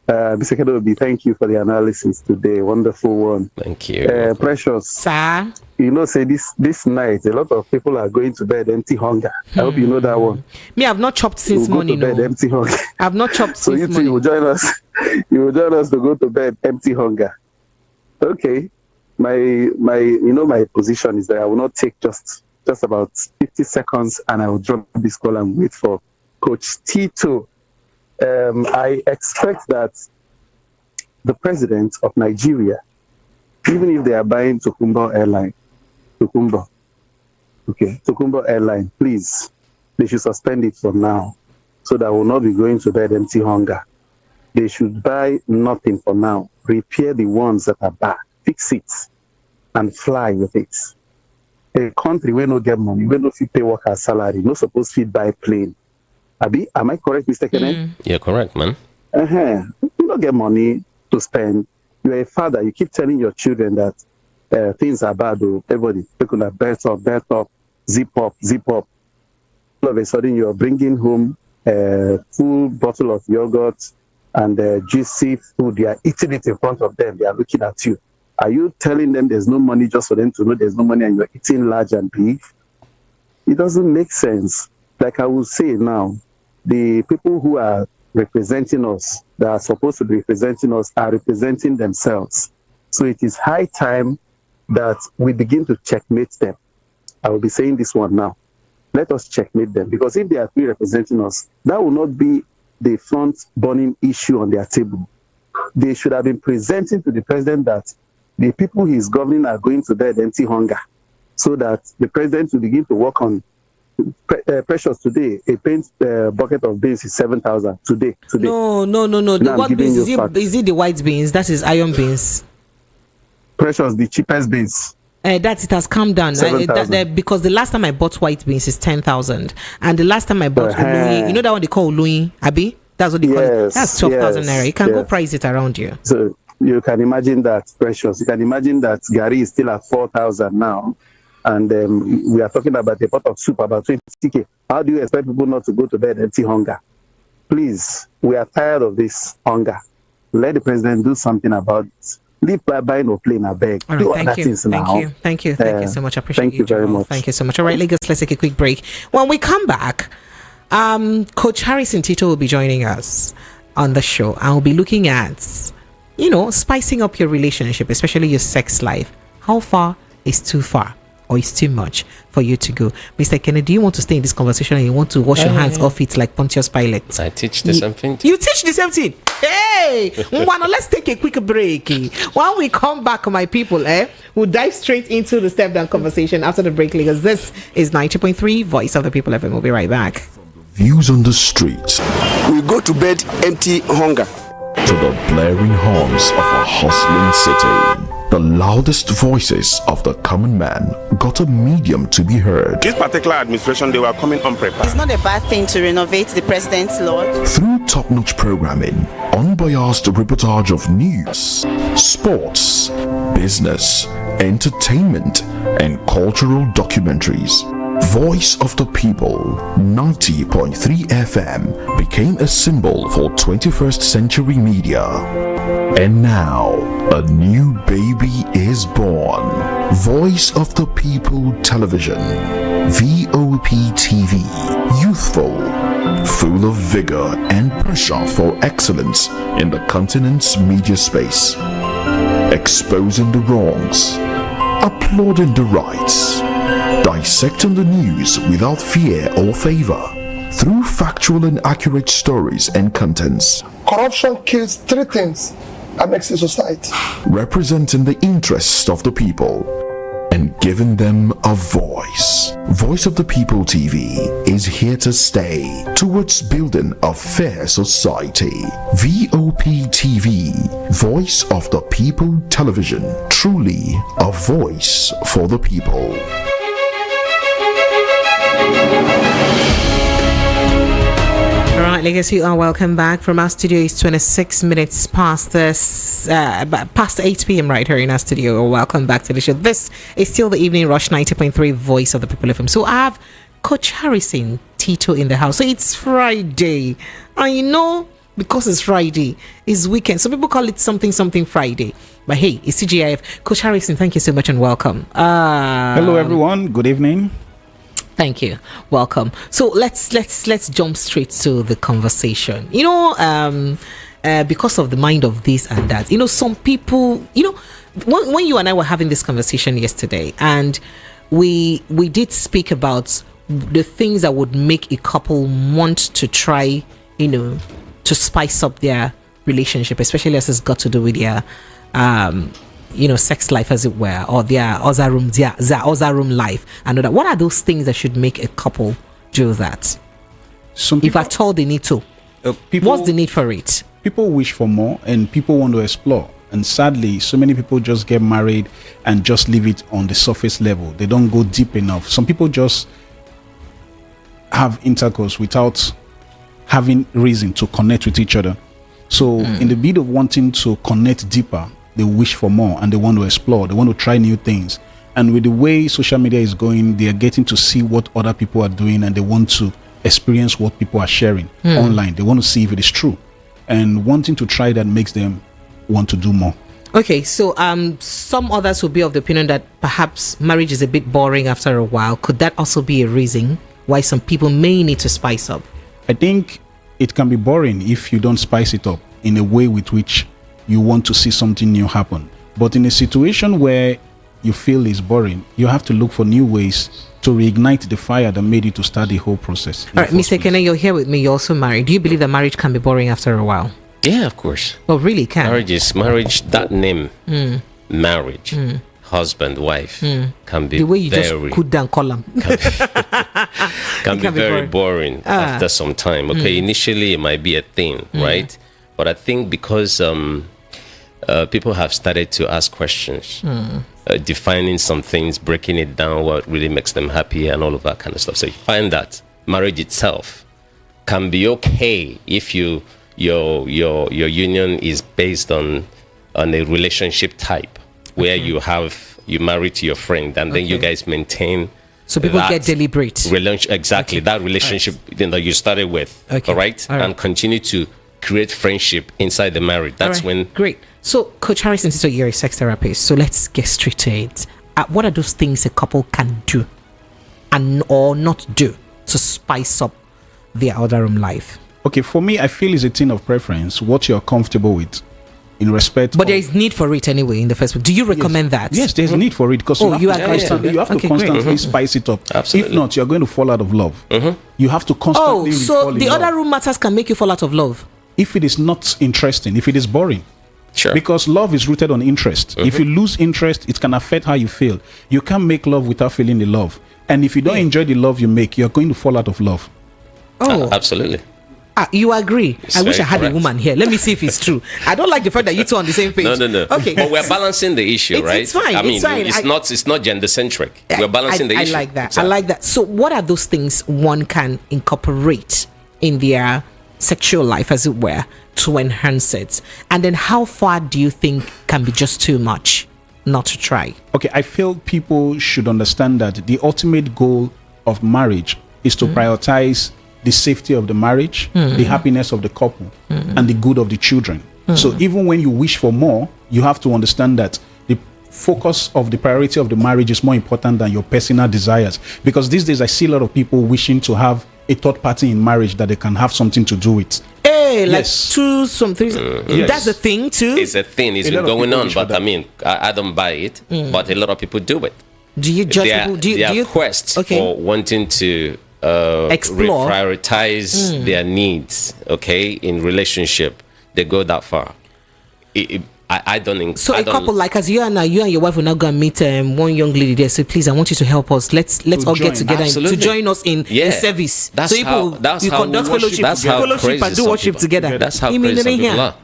Mr. Kennedy, thank you for the analysis today. Wonderful one. Thank you. Precious. Sir? You know, say this night, a lot of people are going to bed empty hunger. I hope you know that one. Me, I've not chopped since morning. Go to bed empty hunger. I've not chopped since morning. So you will join us. You will join us to go to bed empty hunger. Okay. My position is that I will not take just about 50 seconds, and I will drop this call and wait for Coach Tito. I expect that the president of Nigeria, even if they are buying Tokumbo Airline, please, they should suspend it for now so that we'll not be going to bed empty hunger. They should buy nothing for now. Repair the ones that are bad, fix it, and fly with it. A country where no get money, where no fit pay workers salary, no supposed to buy plane. Abi, am I correct, Mr. Kenneth? You're correct, man. You don't get money to spend. You're a father. You keep telling your children that things are bad. Everybody, people are belt up, zip up. All of a sudden, you're bringing home a full bottle of yogurt and juicy food. They are eating it in front of them. They are looking at you. Are you telling them there's no money just for them to know there's no money and you're eating large and big? It doesn't make sense. Like I will say now, the people who are representing us, that are supposed to be representing us, are representing themselves. So it is high time that we begin to checkmate them. I will be saying this one now. let us checkmate them. Because if they are free representing us, that will not be the front burning issue on their table. They should have been presenting to the president that the people he is governing are going to die empty hunger, so that the president will begin to work on Precious. Today, a paint bucket of beans is 7,000 today. No. The what beans is it? The white beans? That is iron beans. Precious, the cheapest beans. That it has come down because the last time I bought white beans is 10,000, and the last time I bought Ului, you know that one they call Ului, Abi? That's what they call it. That's 12,000 naira. You can go price it around you. So you can imagine that, Precious. You can imagine that Gary is still at 4,000 now. And we are talking about a pot of soup, about 20k. How do you expect people not to go to bed empty hunger? Please, we are tired of this hunger. Let the president do something about it. Leave buying or plane, I beg. All right, thank you so much. I appreciate thank you very much. Thank you so much. All right, Lagos, let's take a quick break. When we come back, Coach Harrison Tito will be joining us on the show. I will be looking at, spicing up your relationship, especially your sex life. How far is too far? Or it's too much for you to go? Mr. Kennedy, you want to stay in this conversation and you want to wash your hands off it like Pontius Pilate? I teach the same thing. You teach the same thing? Hey! Mwana, let's take a quick break. When we come back, my people, we'll dive straight into the step down conversation after the break, because this is 90.3 Voice of the People FM. We'll be right back. Views on the street. We go to bed empty hunger. To the blaring horns of a hustling city. The loudest voices of the common man got a medium to be heard. This particular administration, they were coming unprepared. It's not a bad thing to renovate the president's lodge. Through top-notch programming, unbiased reportage of news, sports, business, entertainment, and cultural documentaries, Voice of the People 90.3 FM became a symbol for 21st century media. And now, a new baby is born. Voice of the People Television, VOP TV, youthful, full of vigor and pressure for excellence in the continent's media space, exposing the wrongs, applauding the rights, dissecting the news without fear or favor, through factual and accurate stories and contents. Corruption kills three things and makes a society. Representing the interests of the people and giving them a voice. Voice of the People TV is here to stay towards building a fair society. VOP TV, Voice of the People Television, truly a voice for the people. All right, Lagos, you are welcome back from our studio. It's 26 minutes past 8 p.m. right here in our studio. Welcome back to the show. This is still the Evening Rush 90.3 Voice of the People FM. So I have Coach Harrison Tito in the house. So it's Friday. And because it's Friday, it's weekend. Some people call it something Friday. But hey, it's CGIF. Coach Harrison, thank you so much and welcome. Hello, everyone. Good evening. Thank you. Welcome. So let's jump straight to the conversation. Because of the mind of this and that, some people, when you and I were having this conversation yesterday, and we did speak about the things that would make a couple want to try, to spice up their relationship, especially as it's got to do with their sex life, as it were, or their other room life, and that. What are those things that should make a couple do that? If at all they need to, what's the need for it? People wish for more, and people want to explore. And sadly, so many people just get married and just leave it on the surface level. They don't go deep enough. Some people just have intercourse without having reason to connect with each other. So in the bid of wanting to connect deeper, they wish for more and they want to explore. They want to try new things. And with the way social media is going, they are getting to see what other people are doing, and they want to experience what people are sharing online. They want to see if it is true. And wanting to try that makes them want to do more. Okay, so some others will be of the opinion that perhaps marriage is a bit boring after a while. Could that also be a reason why some people may need to spice up? I think it can be boring if you don't spice it up in a way with which you want to see something new happen. But in a situation where you feel is boring, you have to look for new ways to reignite the fire that made you to start the whole process. All right, Mr. Kene, you're here with me. You're also married. Do you believe that marriage can be boring after a while? Yeah, of course. Well, really can. Marriage, that name, marriage, husband, wife, can be the way you very, just put down column. can be very boring after some time. Okay, initially it might be a thing, right? But I think because people have started to ask questions, defining some things, breaking it down, what really makes them happy, and all of that kind of stuff. So you find that marriage itself can be okay if your union is based on a relationship type where you marry to your friend, and then you guys maintain. So people get deliberate. Exactly, that relationship that you started with, all right? And continue to create friendship inside the marriage. That's when... Great. So, Coach Harrison, so you're a sex therapist, so let's get straight to it. What are those things a couple can do or not do to spice up their outer room life? Okay, for me, I feel it's a thing of preference, what you're comfortable with. In respect, but there is need for it anyway. In the first place, do you recommend that? Yes, there's a need for it because you have to constantly spice it up. Absolutely. If not, you're going to fall out of love. You have to constantly. So the other room matters can make you fall out of love. If it is not interesting, if it is boring, sure. Because love is rooted on interest. If you lose interest, it can affect how you feel. You can't make love without feeling the love, and if you don't enjoy the love you make, you're going to fall out of love. Absolutely. You agree? I wish I had a woman here. Let me see if it's true. I don't like the fact that you two are on the same page. No. Okay, but we're balancing the issue, right? It's fine. I mean, it's fine. It's not gender centric. We're balancing the issue. I like that. Exactly. I like that. So, what are those things one can incorporate in their sexual life, as it were, to enhance it? And then, how far do you think can be just too much not to try? Okay, I feel people should understand that the ultimate goal of marriage is to prioritize the safety of the marriage, the happiness of the couple, and the good of the children. So even when you wish for more, you have to understand that the focus of the priority of the marriage is more important than your personal desires. Because these days I see a lot of people wishing to have a third party in marriage that they can have something to do with. Hey, like two something. That's a thing too. It's a thing. It's been going on, but I mean, I don't buy it. But a lot of people do it. Do you judge people? Do you quest for wanting to explore, prioritize their needs, okay, in relationship, they go that far. I don't think so. A couple like as you and your wife will now go and meet one young lady there. So please, I want you to help us. Let's all get together to join us in service. That's so people you conduct fellowship and do worship together. That's how crazy some people are.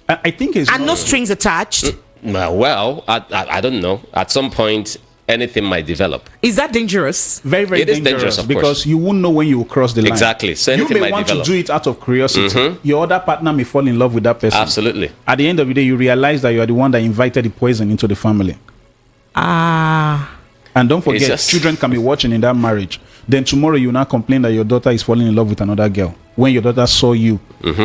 I think it's and no strings attached. Well, I don't know. At some point, anything might develop. Is that dangerous? Very, very dangerous because you won't know when you will cross the line. Exactly. So you may want to do it out of curiosity. Your other partner may fall in love with that person. Absolutely. At the end of the day, you realize that you are the one that invited the poison into the family. And don't forget, children can be watching in that marriage. Then tomorrow you now complain that your daughter is falling in love with another girl when your daughter saw you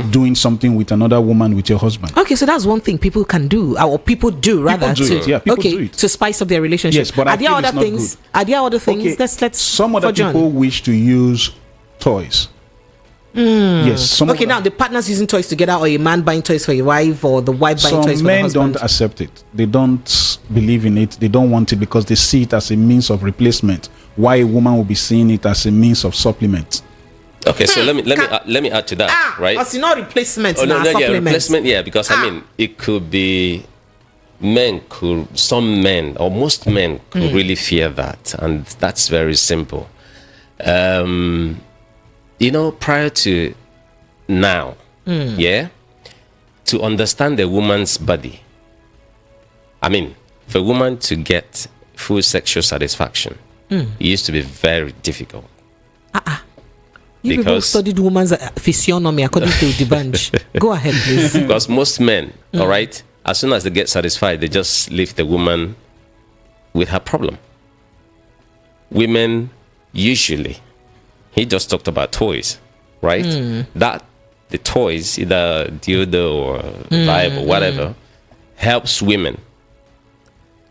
doing something with another woman with your husband. Okay, so that's one thing people can do, or people do rather. People do it. To spice up their relationship. Yes, but are there other things? Good. Are there other things? Okay. Let's. Some other people wish to use toys. Yes. Now the partners using toys together, or a man buying toys for your wife, or the wife buying toys for the husband. Some men don't accept it. They don't believe in it. They don't want it because they see it as a means of replacement. Why a woman will be seeing it as a means of supplement. Okay, so let me add to that, right? It's not replacement. Replacement. Yeah, because I mean, it could be some men or most men could really fear that, and that's very simple. Prior to now, to understand a woman's body, I mean, for a woman to get full sexual satisfaction, it used to be very difficult. You people studied woman's physiognomy according to the bunch. Go ahead, please. Because most men, all right, as soon as they get satisfied, they just leave the woman with her problem. Women, usually, he just talked about toys, right? That the toys, either dildo or vibe or whatever, helps women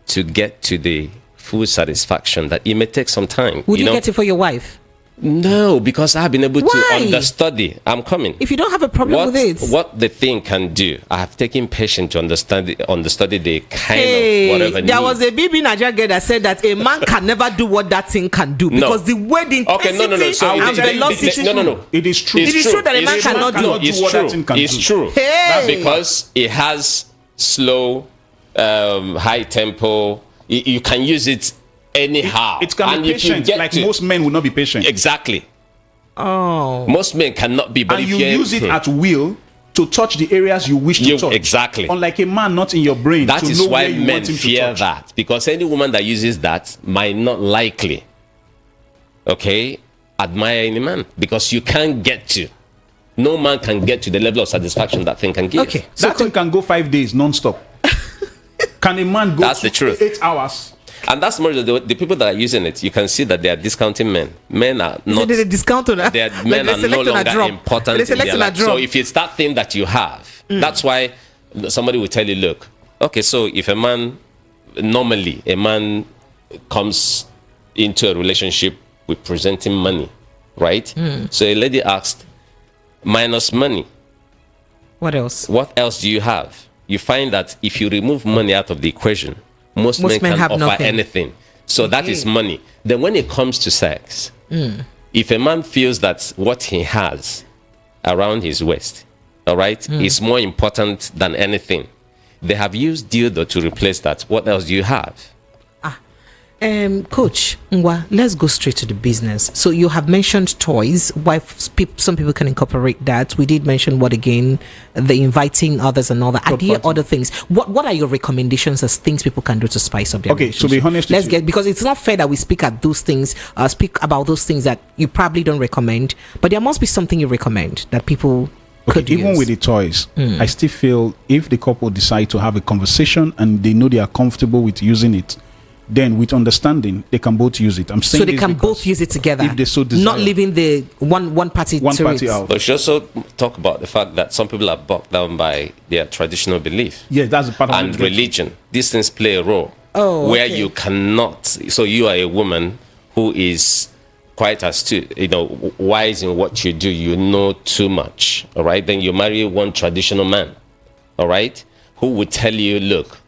to get to the full satisfaction that it may take some time. Would you get it for your wife? No, because I've been able to understudy. I'm coming. If you don't have a problem with it, what the thing can do, I have taken patience to understudy the kind of whatever. There was a BB Nigeria girl that said that a man can never do what that thing can do because the way the intensity and velocity. No. It is true. It is true that a man cannot do what that thing can do. It's true. Because it has slow, high tempo. You can use it anyhow. It can be patient, like most men will not be patient. Exactly. Oh. Most men cannot be. But and if you use it at will to touch the areas you wish to touch. Exactly. Unlike a man not in your brain. That to is know why where you men want him fear to that. Because any woman that uses that might not likely, admire any man. Because you can't get to. No man can get to the level of satisfaction that thing can give. Okay. That thing can go 5 days non-stop. Can a man go That's the truth. 8 hours? And that's more the people that are using it. You can see that they are discounting men. Men are not. They discount on that. Men are no longer important in their life. So if it's that thing that you have, that's why somebody will tell you, look, okay, so if a man comes into a relationship with presenting money, right? So a lady asked, minus money. What else? What else do you have? You find that if you remove money out of the equation, most men can offer nothing. Anything. So that is money. Then when it comes to sex, if a man feels that what he has around his waist, is more important than anything, they have used dildo to replace that. What else do you have? Coach Ngwa, let's go straight to the business. So you have mentioned toys. Why some people can incorporate that. We did mention what again? The inviting others and all that. Are there other things? What are your recommendations as things people can do to spice up their relationship? To be honest, because it's not fair that we speak about those things that you probably don't recommend, but there must be something you recommend that people could use. Even with the toys, I still feel if the couple decide to have a conversation and they know they are comfortable with using it, then with understanding they can both use it. I'm saying so they can both use it together if they so desire. Not leaving the one party out. But you also talk about the fact that some people are bogged down by their traditional belief. Yes, that's a part of and religion. These things play a role where you cannot. So you are a woman who is quite astute, wise in what you do. You know too much. All right. Then you marry one traditional man. All right, who would tell you, look,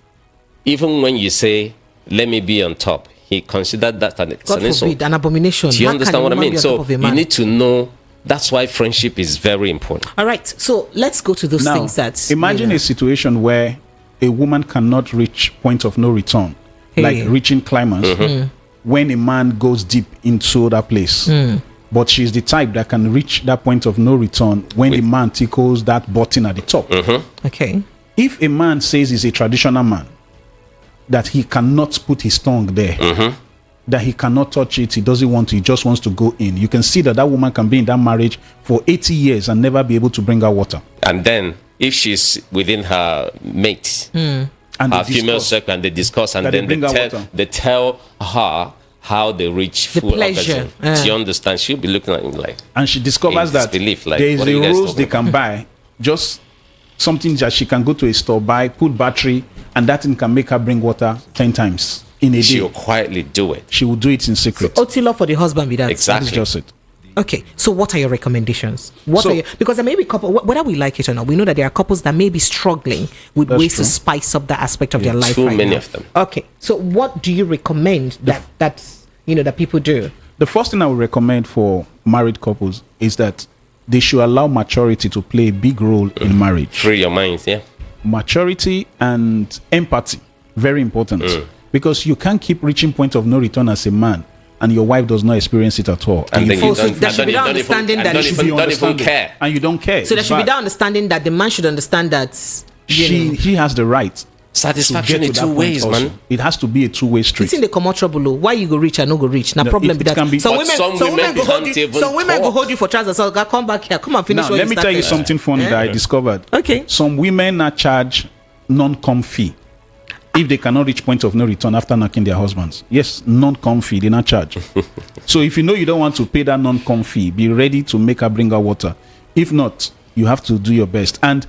even when you say, let me be on top, he considered that an insult, an abomination. Do you understand what I mean? So you need to know. That's why friendship is very important. All right. So let's go to those things that. Imagine a situation where a woman cannot reach point of no return, like reaching climax, when a man goes deep into that place. But she's the type that can reach that point of no return when the man tickles that button at the top. Okay. If a man says he's a traditional man, that he cannot put his tongue there, that he cannot touch it, he doesn't want to, he just wants to go in. You can see that woman can be in that marriage for 80 years and never be able to bring out water. And then, if she's within her mate, her female circle, and they discuss, and then they tell her how they reach full orgasm. Do you understand? She'll be looking at him like... And she discovers that there is a rose they can buy, just something that she can go to a store, buy, put battery, and that thing can make her bring water 10 times in a day. She'll quietly do it. She will do it in secret. So, Otilo for the husband with that. Exactly. That's just it. Okay, so what are your recommendations? Because there may be couple, whether we like it or not, we know that there are couples that may be struggling with ways to spice up that aspect of their life. Too many of them. Okay, so what do you recommend that people do? The first thing I would recommend for married couples is that they should allow maturity to play a big role in marriage. Free your minds, yeah. Maturity and empathy, very important. Because you can't keep reaching point of no return as a man and your wife does not experience it at all. And then you don't even care. And you don't care. So there should be that understanding that the man should understand that he has the right. Satisfaction in two ways, man. It has to be a two-way street. It's in the comot trouble. Why you go reach and no go reach? Now problem with that. Some women go hold you for trousers. So come back here. Come and finish. Now let me tell you something funny that I discovered. Okay. Some women are charged non-com fee if they cannot reach point of no return after knocking their husbands. Yes, non-com fee, they not charge. So if you know you don't want to pay that non-com fee, be ready to make her bring her water. If not, you have to do your best. And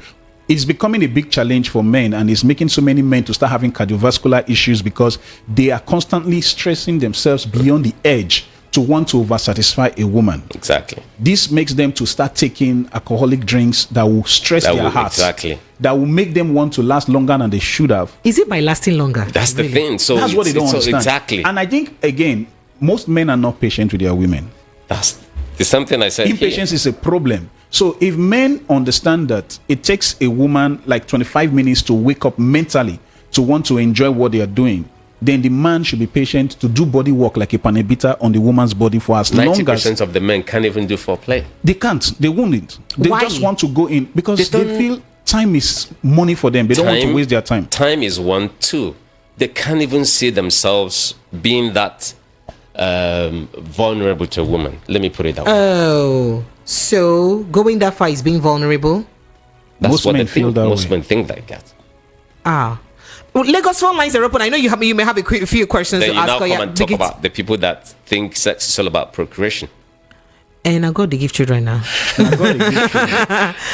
it's becoming a big challenge for men, and it's making so many men to start having cardiovascular issues because they are constantly stressing themselves beyond the edge to want to over-satisfy a woman. Exactly. This makes them to start taking alcoholic drinks that will stress their hearts. Exactly. That will make them want to last longer than they should have. Is it by lasting longer? That's the thing. So that's what they don't understand. Exactly. And I think, again, most men are not patient with their women. That's something I said. Impatience is a problem. So if men understand that it takes a woman like 25 minutes to wake up mentally to want to enjoy what they are doing, then the man should be patient to do body work like a panebita on the woman's body for as long as 90% of the men can't even do foreplay. They can't. They won't. They Why? just want to go in because they feel time is money for them. They don't want to waste their time. Time is one, two. They can't even see themselves being that vulnerable to a woman. Let me put it that way. Oh, so going that far is being vulnerable? That's most what men they think. feel that Most way. men think like that. Well, Lagos phone lines are open. I know you may have a few questions Then to you ask. now come and talk about the people that think sex is all about procreation. And I got to give children now.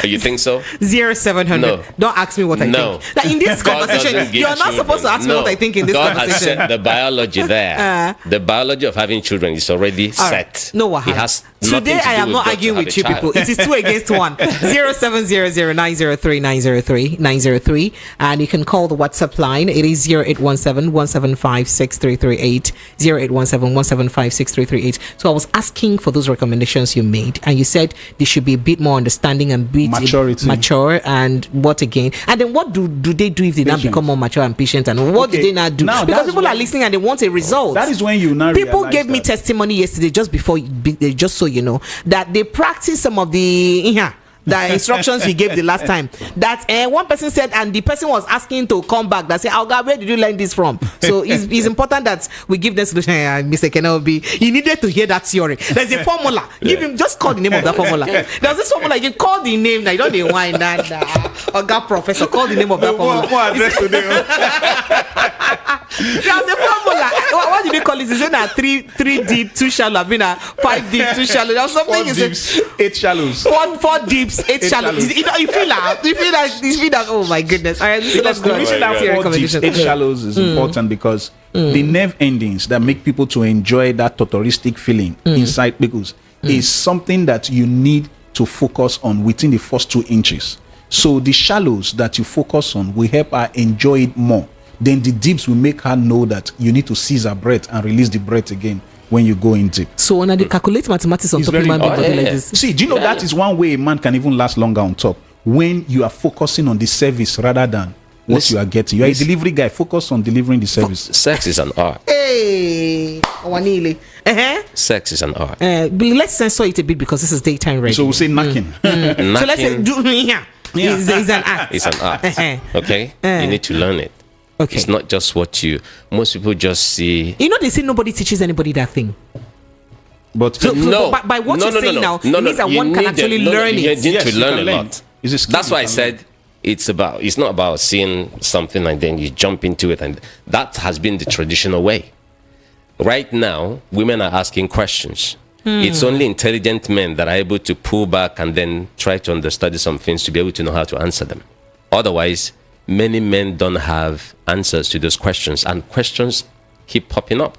You think so? 0700. No. Don't ask me what I No. think. Like in this God conversation, doesn't give you're not children. supposed to ask me No. what I think in this God conversation. has set the biology there. The biology of having children is already All right. set. No, It has Today nothing to I do am with not God to arguing have with a you child. people. It is 2 against 1. 0700-903-903. And you can call the WhatsApp line. It is 0817-175-6338. 0817-175-6338. So I was asking for those recommendations you made, and you said they should be a bit more understanding and be mature, and what again? And then what do they do if they now become more mature and patient? And what do they now do? Because people are listening and they want a result. That is when you now people realize gave me testimony yesterday, just so you know, that they practice some of the instructions you gave the last time. That one person said, and the person was asking to come back. That said, "Oh God, where did you learn this from?" So it's important that we give them solution. Mr. Kenobi, you needed to hear that theory. There's a formula. Give him, just call the name of that formula. There's this formula. You call the name. Now you don't need wine that. Oh God, professor, call the name of that formula. There's a formula. What did they call it? Is it a 3 deep, 2 shallow? I've been a 5 deep, 2 shallow. There's something. 4 deeps, 8 shallows. 4 deeps, 8 shallows. You feel that. Oh my goodness! All right, so let's go. The reason that 4 deeps, 8 shallows is important because the nerve endings that make people to enjoy that totalistic feeling inside pickles is something that you need to focus on within the first 2 inches. So the shallows that you focus on will help her enjoy it more. Then the deeps will make her know that you need to seize her breath and release the breath again when you go in deep. So when I calculate mathematics on top of my body like this. See, do you know that is one way a man can even last longer on top? When you are focusing on the service rather than what you are getting. You are a delivery guy. Focus on delivering the service. Sex is an art. Hey, Wanili. Sex is an art. But let's censor it a bit because this is daytime radio. So we'll say knacking. So let's say do here. It's an art. It's an art. Okay? You need to learn it. Okay. It's not just what most people just see. You know, they say nobody teaches anybody that thing. But so by what you're saying now, it means that one can actually learn it. You need to learn a lot. That's why I said it's not about seeing something and then you jump into it, and that has been the traditional way. Right now, women are asking questions. It's only intelligent men that are able to pull back and then try to understudy some things to be able to know how to answer them. Otherwise, many men don't have answers to those questions, and questions keep popping up,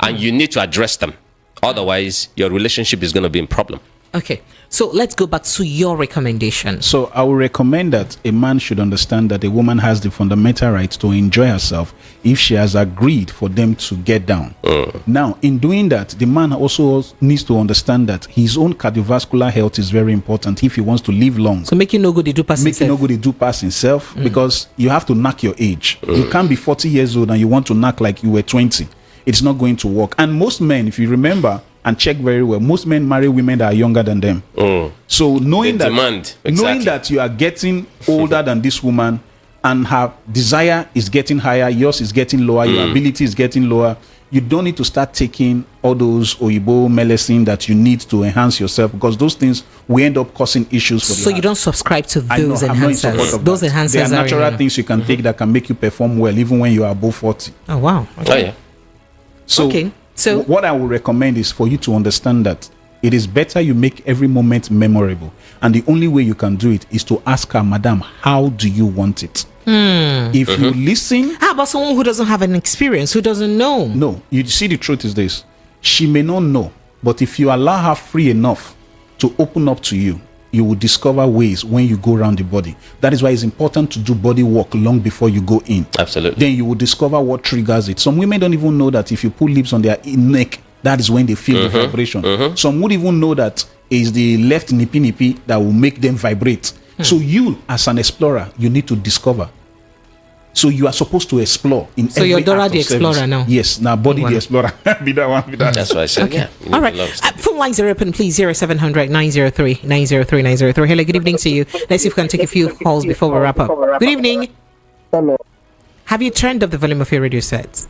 and you need to address them. Otherwise, your relationship is going to be in problem. Okay, so let's go back to your recommendation. So I would recommend that a man should understand that a woman has the fundamental right to enjoy herself if she has agreed for them to get down. Now, in doing that, the man also needs to understand that his own cardiovascular health is very important if he wants to live long. So make you no good, they do pass himself. Make you no good, they do pass himself because you have to knock your age. You can't be 40 years old and you want to knock like you were 20. It's not going to work. And most men, if you remember and check very well, most men marry women that are younger than them. So knowing that you are getting older than this woman and her desire is getting higher, yours is getting lower, your ability is getting lower, you don't need to start taking all those Oyibo medicine that you need to enhance yourself, because those things will end up causing issues for So you don't subscribe to those enhancers? Those enhancers are natural things you can take that can make you perform well even when you are above 40. Oh, wow. Okay. Oh, yeah. So what I would recommend is for you to understand that it is better you make every moment memorable. And the only way you can do it is to ask her, Madam, how do you want it? If you listen... How about someone who doesn't have an experience, who doesn't know? No, you see, the truth is this. She may not know, but if you allow her free enough to open up to you, you will discover ways when you go around the body. That is why it's important to do body work long before you go in. Absolutely. Then you will discover what triggers it. Some women don't even know that if you put lips on their neck, that is when they feel the vibration. Some would even know that it's the left nippy that will make them vibrate. So you, as an explorer, you need to discover. So you are supposed to explore in so every you're Dora act the of Explorer service. now. Yes, now body the explorer. Be that one. Be that. That's what I said. Okay. Yeah. All right. Phone lines are open, please. 0700 903 903 903. Hello, good evening to you. Let's see if we can take a few calls before we wrap up. Good evening. Hello. Have you turned up the volume of your radio sets?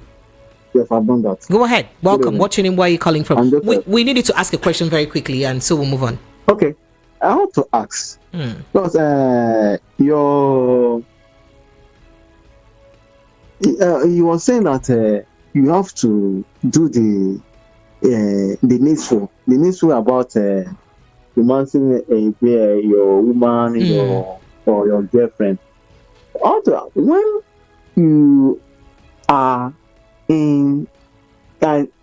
Yes, I've done that. Go ahead. Welcome. What's your name? Where are you calling from? Just, We needed to ask a question very quickly, and so we'll move on. Okay. I want to ask, because you were saying that you have to do the needful about romancing your woman, or your girlfriend. Also, when you are in,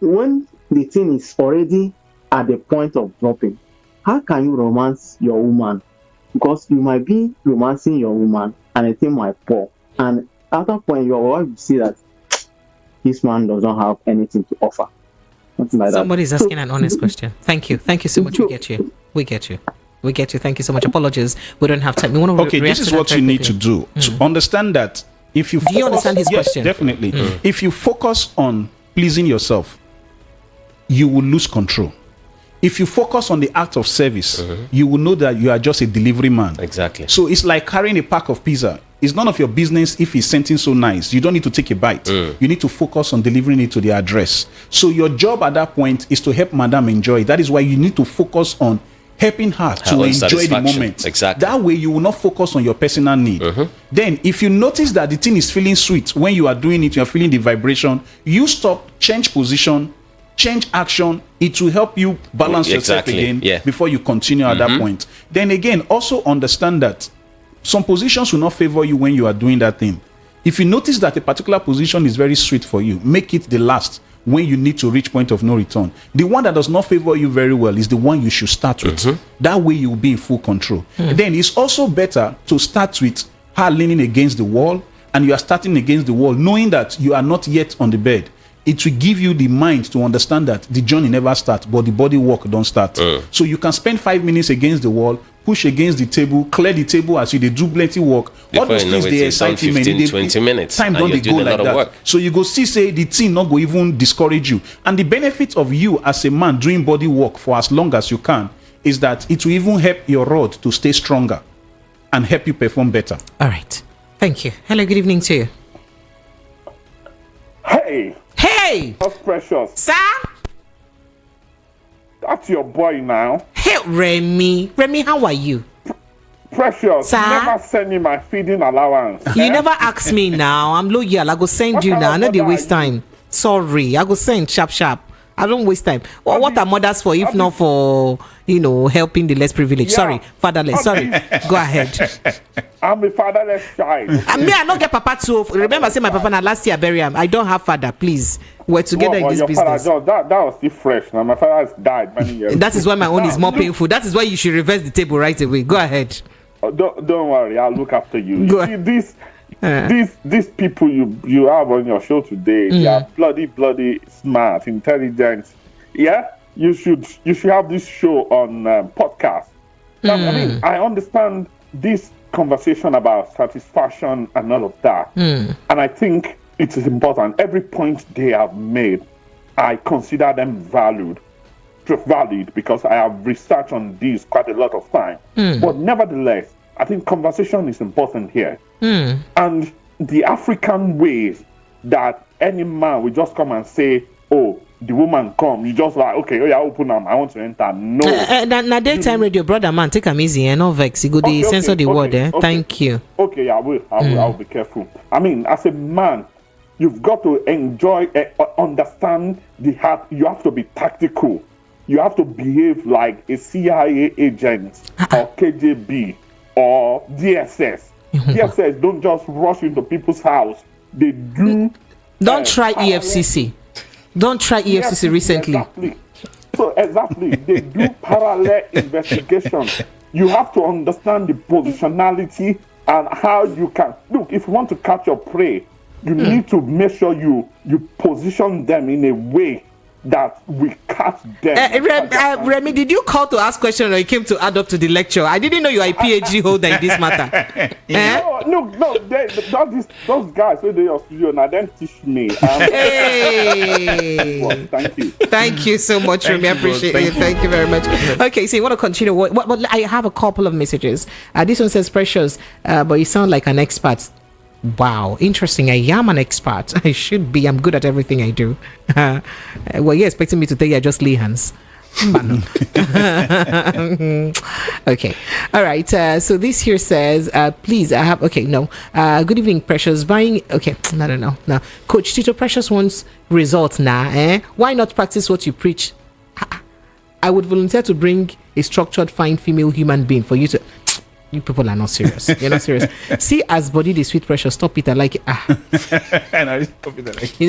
when the thing is already at the point of dropping, how can you romance your woman? Because you might be romancing your woman and the thing might fall. And at that point, your wife will see that this man doesn't have anything to offer. Something like Somebody's that. asking an honest question. Thank you. Thank you so much. We get you. We get you. We get you. Thank you so much. Apologies. We don't have time. We want to okay, this is what you need to do. To understand that if you do you understand his yes, question? Definitely. If you focus on pleasing yourself, you will lose control. If you focus on the act of service, you will know that you are just a delivery man. Exactly. So it's like carrying a pack of pizza. It's none of your business if it's scenting so nice. You don't need to take a bite. You need to focus on delivering it to the address. So your job at that point is to help madam enjoy it. That is why you need to focus on helping her to enjoy the moment. Exactly. That way you will not focus on your personal need. Then if you notice that the thing is feeling sweet, when you are doing it, you are feeling the vibration, you stop, change position, change action. It will help you balance yourself again before you continue at that point. Then again, also understand that some positions will not favor you when you are doing that thing. If you notice that a particular position is very sweet for you, make it the last when you need to reach point of no return. The one that does not favor you very well is the one you should start with. That way you will be in full control. Then it's also better to start with her leaning against the wall, and you are starting against the wall knowing that you are not yet on the bed. It will give you the mind to understand that the journey never starts, but the body work don't start. So you can spend 5 minutes against the wall, push against the table, clear the table as you do plenty work. Before all those things they excite you, 20 minutes. Time don't they go like that. Work. So you go see say the thing not go even discourage you. And the benefit of you as a man doing body work for as long as you can is that it will even help your rod to stay stronger and help you perform better. All right. Thank you. Hello, good evening to you. Hey. Hey. That's Precious. Sir? That's your boy now. Hey, Remy. Remy, how are you? Precious. Sir? You never send me my feeding allowance. You never ask me now. I'm loyal. I go send What you kind now. I of know they mother waste are you? time. Sorry. I go send sharp. I don't waste time. Well, what are mothers for if not for, helping the less privileged? Yeah. Sorry. Fatherless. Sorry. Go ahead. I'm a fatherless child. I don't get papa too. Remember, say my papa na last year bury him. I don't have father. Please, we're together in this your business. Father, that was still fresh. Now my father has died many years. That is why my own is more painful. That is why you should reverse the table right away. Go ahead. Don't worry. I'll look after you. Go You see, these people you have on your show today, they are bloody smart, intelligent. Yeah, you should have this show on podcast. Now, I mean, I understand this conversation about satisfaction and all of that, and I think it is important. Every point they have made, I consider them valid because I have researched on this quite a lot of time. But nevertheless, I think conversation is important here. And the African ways that any man will just come and say, oh, the woman come, you just like, okay, oh yeah, open them, I want to enter. No. Na daytime radio, brother man, take them easy, no vex. You go censor the word, eh? Thank you. Okay, I will be careful. I mean, as a man, you've got to enjoy, understand the heart. You have to be tactical. You have to behave like a CIA agent or KGB or DSS. DSS don't just rush into people's house. They do. Don't try EFCC. Don't try EFCC recently. Exactly. So exactly, they do parallel investigation. You have to understand the positionality and how you can look. If you want to catch your prey, you need to make sure you position them in a way that we catch them. Remy, did you call to ask questions or you came to add up to the lecture? I didn't know you are a PhD holder in this matter. No, those guys who do your studio now, them teach me. Hey. Well, thank you. Thank you so much, Remy. I appreciate it. Thank you very much. Okay, so you want to continue? What I have a couple of messages. This one says, Precious, but you sound like an expert. Wow, interesting. I am an expert. I should be. I'm good at everything I do. Well, you're expecting me to tell you I just lay hands. Okay. All right. So this here says, please, I have, okay, no. Good evening, Precious. Buying, okay, no. Coach Tito, Precious wants results now. Why not practice what you preach? I would volunteer to bring a structured, fine female human being for you to... You people are not serious. You're not serious. See, as body the sweet pressure. Stop it. I like it.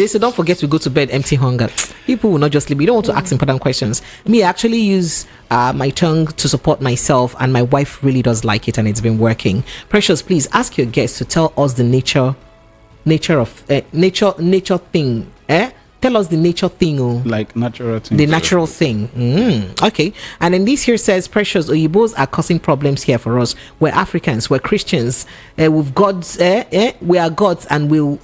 So don't forget to go to bed empty hunger. People will not just leave. You don't want to ask important questions. Me, I actually use my tongue to support myself, and my wife really does like it, and it's been working. Precious, please ask your guests to tell us the nature thing. Tell us the nature thing. Like natural thing. The natural thing. Okay. And then this here says, Precious, Oyibos are causing problems here for us. We're Africans. We're Christians. We've God's, we are God's and will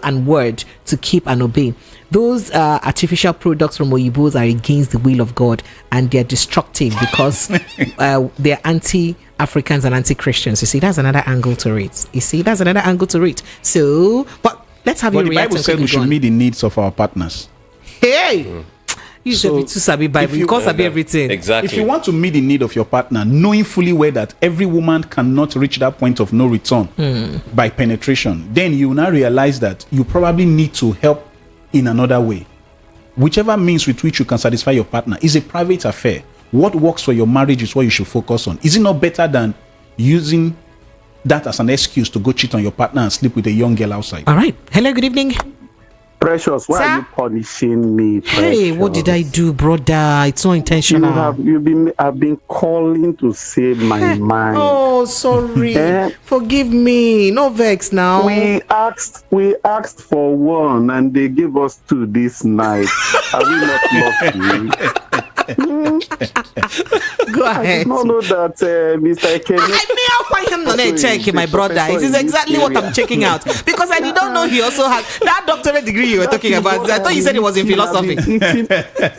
and word to keep and obey. Those artificial products from Oyibos are against the will of God, and they're destructive because they're anti-Africans and anti-Christians. You see, that's another angle to it. So, but let's have you react. The Bible said we should meet the needs of our partners. Hey, you should be too sabi Bible because sabi everything. Exactly. If you want to meet the need of your partner, knowing fully well that every woman cannot reach that point of no return by penetration, then you will now realize that you probably need to help in another way. Whichever means with which you can satisfy your partner is a private affair. What works for your marriage is what you should focus on. Is it not better than using that as an excuse to go cheat on your partner and sleep with a young girl outside? All right. Hello, good evening. Precious, why are you punishing me? Precious? Hey, what did I do, brother? It's not intentional. I've been calling to save my mind. Oh, sorry. Forgive me. No vex now. We asked for one, and they gave us two this night. Are we not lucky? Go ahead. I did not know that Mr. Ekene. Check my brother. It is exactly what I'm checking out, because I did not know he also had that doctorate degree you were talking about. I thought you said it was in philosophy.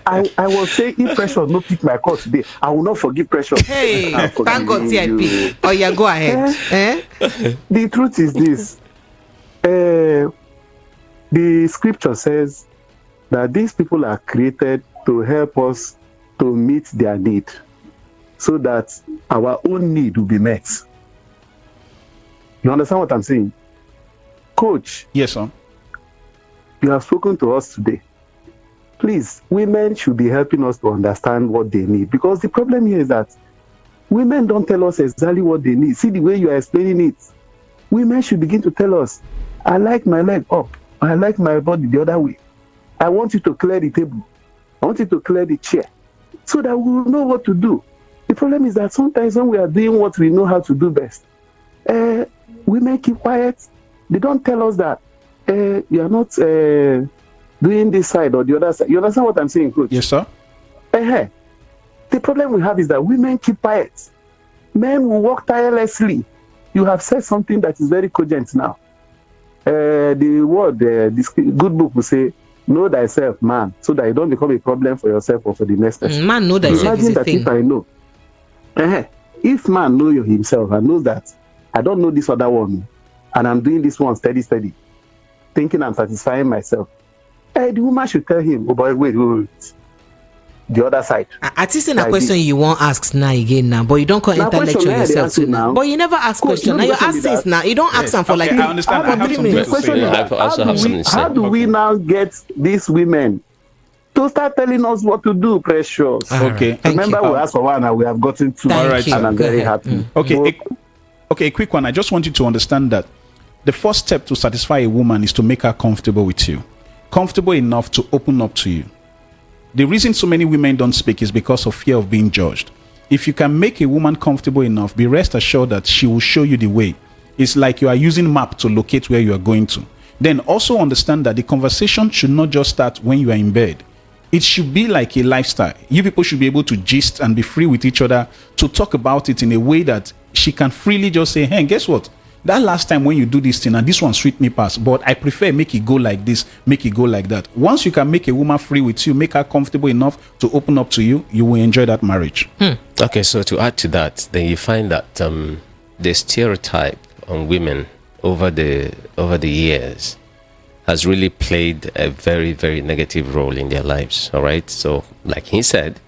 I was saying, if Precious no pick my course today, I will not forgive Precious. Hey, thank God CIP. Oh yeah, go ahead. The truth is this. The scripture says that these people are created to help us to meet their need, so that our own need will be met. You understand what I'm saying? Coach. Yes, sir. You have spoken to us today. Please, women should be helping us to understand what they need, because the problem here is that women don't tell us exactly what they need. See the way you are explaining it. Women should begin to tell us, I like my leg up. I like my body the other way. I want you to clear the table. I want you to clear the chair, so that we will know what to do. The problem is that sometimes when we are doing what we know how to do best, women keep quiet. They don't tell us that you are not doing this side or the other side. You understand what I'm saying, Coach? Yes, sir. The problem we have is that women keep quiet. Men will work tirelessly. You have said something that is very cogent now. The word, this good book will say, know thyself, man, so that you don't become a problem for yourself or for the next person. Man, know thyself is a thing. If I know, if man know himself and knows that I don't know this other one, and I'm doing this one steady, thinking I'm satisfying myself, the woman should tell him, oh boy, wait, the other side. I think a question you won't ask now again now, but you don't call intellectual yourself too now. But you never ask question. Now you ask this now. You don't ask them for like. I understand. I have 3 minutes. How do we now get these women to start telling us what to do, Precious? Okay. Remember, we asked for one and we have gotten two. All right, and I'm very happy. Okay. A quick one. I just want you to understand that the first step to satisfy a woman is to make her comfortable with you. comfortable enough to open up to you. The reason so many women don't speak is because of fear of being judged. If you can make a woman comfortable enough, be rest assured that she will show you the way. It's like you are using map to locate where you are going to. Then also understand that the conversation should not just start when you are in bed. It should be like a lifestyle. You people should be able to gist and be free with each other to talk about it in a way that she can freely just say, hey, guess what? That last time when you do this thing, and this one sweet me pass, but I prefer make it go like this, make it go like that. Once you can make a woman free with you, make her comfortable enough to open up to you, you will enjoy that marriage. Okay, so to add to that, then you find that the stereotype on women over the years has really played a very, very negative role in their lives. All right. So, like he said,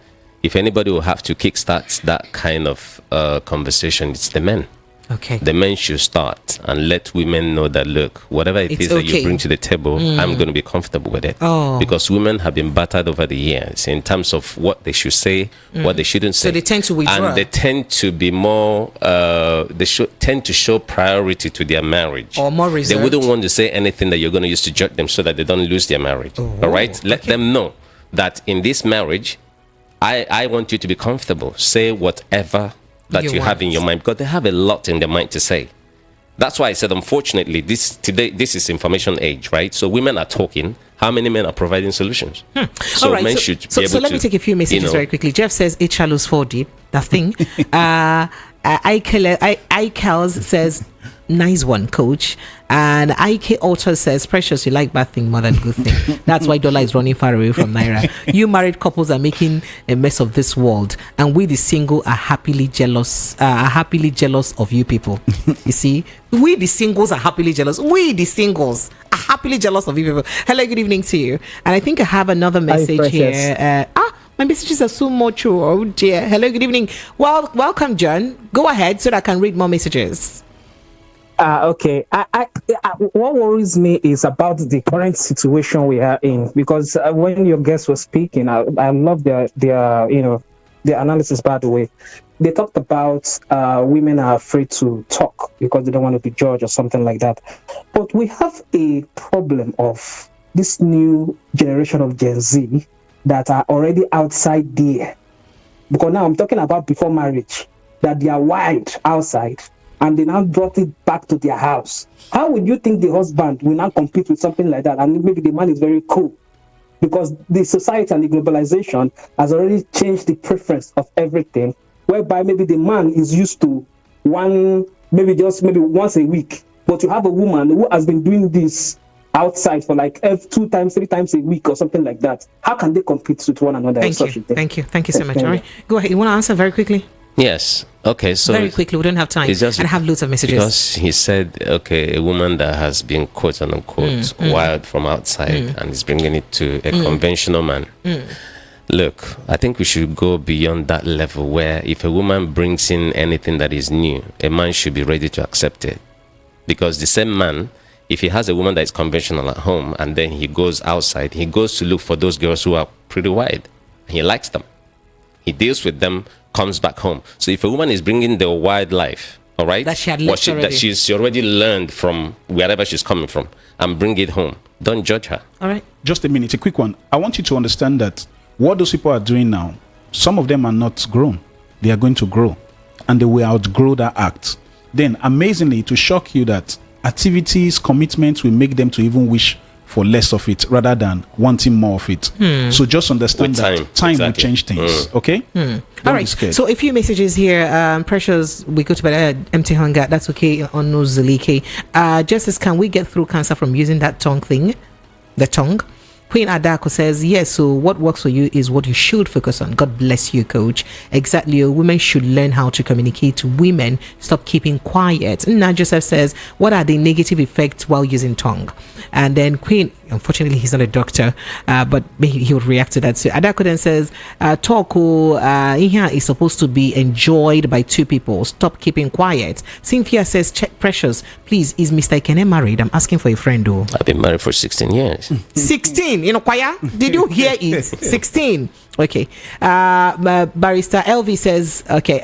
if anybody will have to kickstart that kind of conversation, it's the men. Okay. The men should start and let women know that, look, whatever it is that you bring to the table, I'm going to be comfortable with it. Because women have been battered over the years in terms of what they should say, what they shouldn't say. So they tend to withdraw. And they tend to be more, tend to show priority to their marriage. Or more reserved. They wouldn't want to say anything that you're going to use to judge them so that they don't lose their marriage. All right? Let them know that in this marriage, I want you to be comfortable. Say whatever that you have in your mind, because they have a lot in their mind to say. That's why I said, unfortunately, this is information age, right? So women are talking. How many men are providing solutions? So all right, men should be able to. So let me take a few messages very quickly. Jeff says, "It shallows 4 deep." That thing. Ikels says, "Nice one, coach." And IK Auto says, "Precious, you like bad thing more than good thing." That's why dollar is running far away from naira. You married couples are making a mess of this world, and we the single are happily jealous of you people. You see, we the singles are happily jealous. We the singles are happily jealous of you people. Hello, good evening to you. And I think I have another message here. My messages are so much. Oh dear. Hello, good evening. Well, welcome, John. Go ahead so that I can read more messages. Okay. What worries me is about the current situation we are in, because when your guests were speaking, I love their analysis. By the way, they talked about women are afraid to talk because they don't want to be judged or something like that. But we have a problem of this new generation of Gen Z that are already outside there. Because now I'm talking about before marriage, that they are wide outside, and they now brought it back to their house. How would you think the husband will now compete with something like that? And maybe the man is very cool. Because the society and the globalization has already changed the preference of everything, whereby maybe the man is used to maybe once a week. But you have a woman who has been doing this outside for like 2 times, 3 times a week or something like that. How can they compete with one another? Thank you so much. All right, go ahead. You want to answer very quickly? Yes. Okay. So very quickly, we don't have time. And I have loads of messages. Because he said, okay, a woman that has been quote unquote wild from outside and is bringing it to a conventional man. Look, I think we should go beyond that level where if a woman brings in anything that is new, a man should be ready to accept it. Because the same man, if he has a woman that is conventional at home and then he goes outside, he goes to look for those girls who are pretty wild. He likes them. He deals with them, comes back home. So if a woman is bringing the wild life, all right, that she's already learned from wherever she's coming from, and bring it home, don't judge her. All right. Just a minute, a quick one. I want you to understand that what those people are doing now, some of them are not grown. They are going to grow, and they will outgrow that act. Then, amazingly, to shock you that activities, commitments will make them to even wish for less of it rather than wanting more of it. So just understand that time will change things. Okay? All right. So a few messages here. Precious, we go to bed empty hunger. That's okay on Nozulike. Justice, can we get through cancer from using that tongue thing? The tongue? Queen Adako says, yes, so what works for you is what you should focus on. God bless you, coach. Exactly. Women should learn how to communicate to women. Stop keeping quiet. Now Joseph says, what are the negative effects while using tongue? And then Queen, unfortunately, he's not a doctor, but maybe he would react to that. So Adako then says, talk in here is supposed to be enjoyed by 2 people. Stop keeping quiet. Cynthia says, Precious, please, is Mr. Ikene married? I'm asking for a friend, though. I've been married for 16 years. 16? You know, choir? Did you hear it? 16. Okay. Barrister LV says, okay.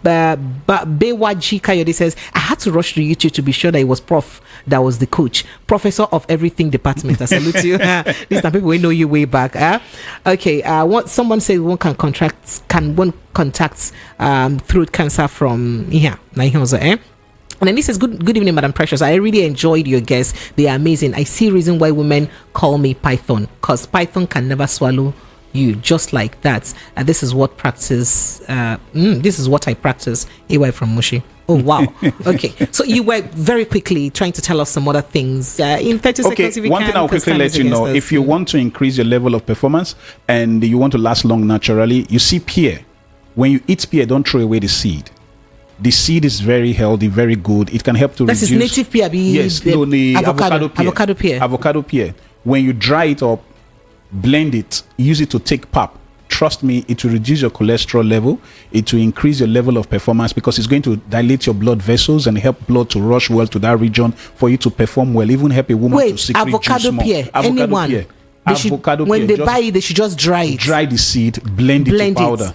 Bewaji Kayode says, I had to rush to YouTube to be sure that it was Prof that was the coach, professor of everything department. endorsement. I salute you. These are people who know you way back. Okay. What someone said, one can contact throat cancer from And then he says, good evening, Madam Precious. I really enjoyed your guests. They are amazing. I see reason why women call me Python, because Python can never swallow you, just like that. This is what practice. This is what I practice. AY from Mushi. Oh wow. Okay. So you were very quickly trying to tell us some other things in 30 seconds. If you one can, thing I'll quickly let you know: if you want to increase your level of performance and you want to last long naturally, you see pear. When you eat pear, don't throw away the seed. The seed is very healthy, very good. It can help to reduce. That is native pear. Yes, the avocado pear. When you dry it up, blend it, use it to take pap. Trust me, it will reduce your cholesterol level. It will increase your level of performance because it's going to dilate your blood vessels and help blood to rush well to that region for you to perform well. Even help a woman to secrete avocado juice pear. more. Avocado pear. When they buy it, they should just dry it. Dry the seed, blend it to powder.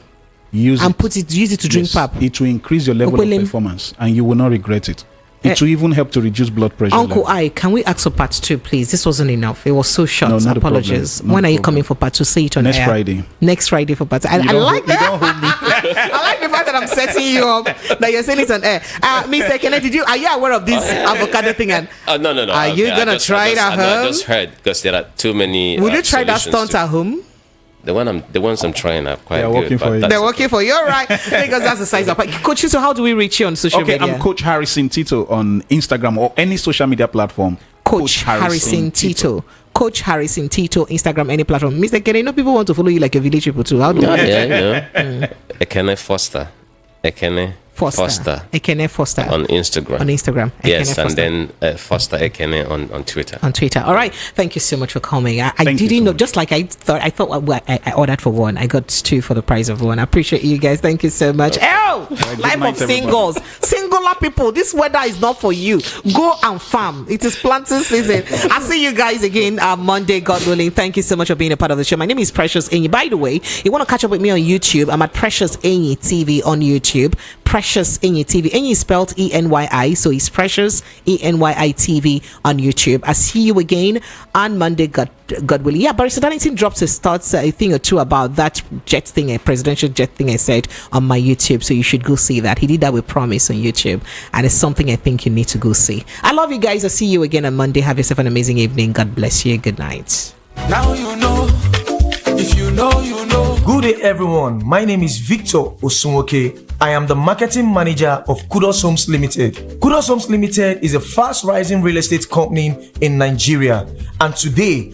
Use it to drink pap. It will increase your level of performance and you will not regret it. It will even help to reduce blood pressure. Uncle I, can we ask for part 2, please? This wasn't enough. It was so short. No, not apologies. When are you coming for part 2? Say it on next air. Friday. Next Friday for part 2. I like that. I like the fact that I'm setting you up. That you're saying it on air. Mr. Kenneth, are you aware of this avocado thing? And no. Are you gonna try it at home? I just heard because there are too many. Will you try that stunt at home? The ones I'm trying are quite good. They're working for you. All right. Because that's the size of Coach, so how do we reach you on social media? I'm Coach Harrison Tito on Instagram or any social media platform. Coach Harrison Tito. Coach Harrison Tito, Instagram, any platform. Mr. Kenny, people want to follow you like your village people too. How do you Ekene Foster. Ekene Foster. Ekene Foster. On Instagram. Yes, and then Foster Ekene on Twitter. On Twitter. All right. Thank you so much for coming. I didn't know, just like I thought I ordered for one. I got 2 for the price of 1. I appreciate you guys. Thank you so much. Life of singles. Singular people. This weather is not for you. Go and farm. It is planting season. I'll see you guys again Monday, God willing. Thank you so much for being a part of the show. My name is Precious Enyi. By the way, you want to catch up with me on YouTube? I'm at Precious Enyi TV on YouTube. Precious Enyi TV. Enyi is spelled ENYI, so it's Precious ENYI TV on YouTube. I'll see you again on Monday, God willing. Yeah, Barrister Darlington dropped his thoughts, a thing or two about that jet thing, a presidential jet thing I said on my YouTube, so you should go see that. He did that with Promise on YouTube, and it's something I think you need to go see. I love you guys. I'll see you again on Monday. Have yourself an amazing evening. God bless you. Good night. Now you know. If you know, you know. Good day, everyone. My name is Victor Osunwoke. I am the marketing manager of Kudos Homes Limited. Kudos Homes Limited is a fast-rising real estate company in Nigeria, and today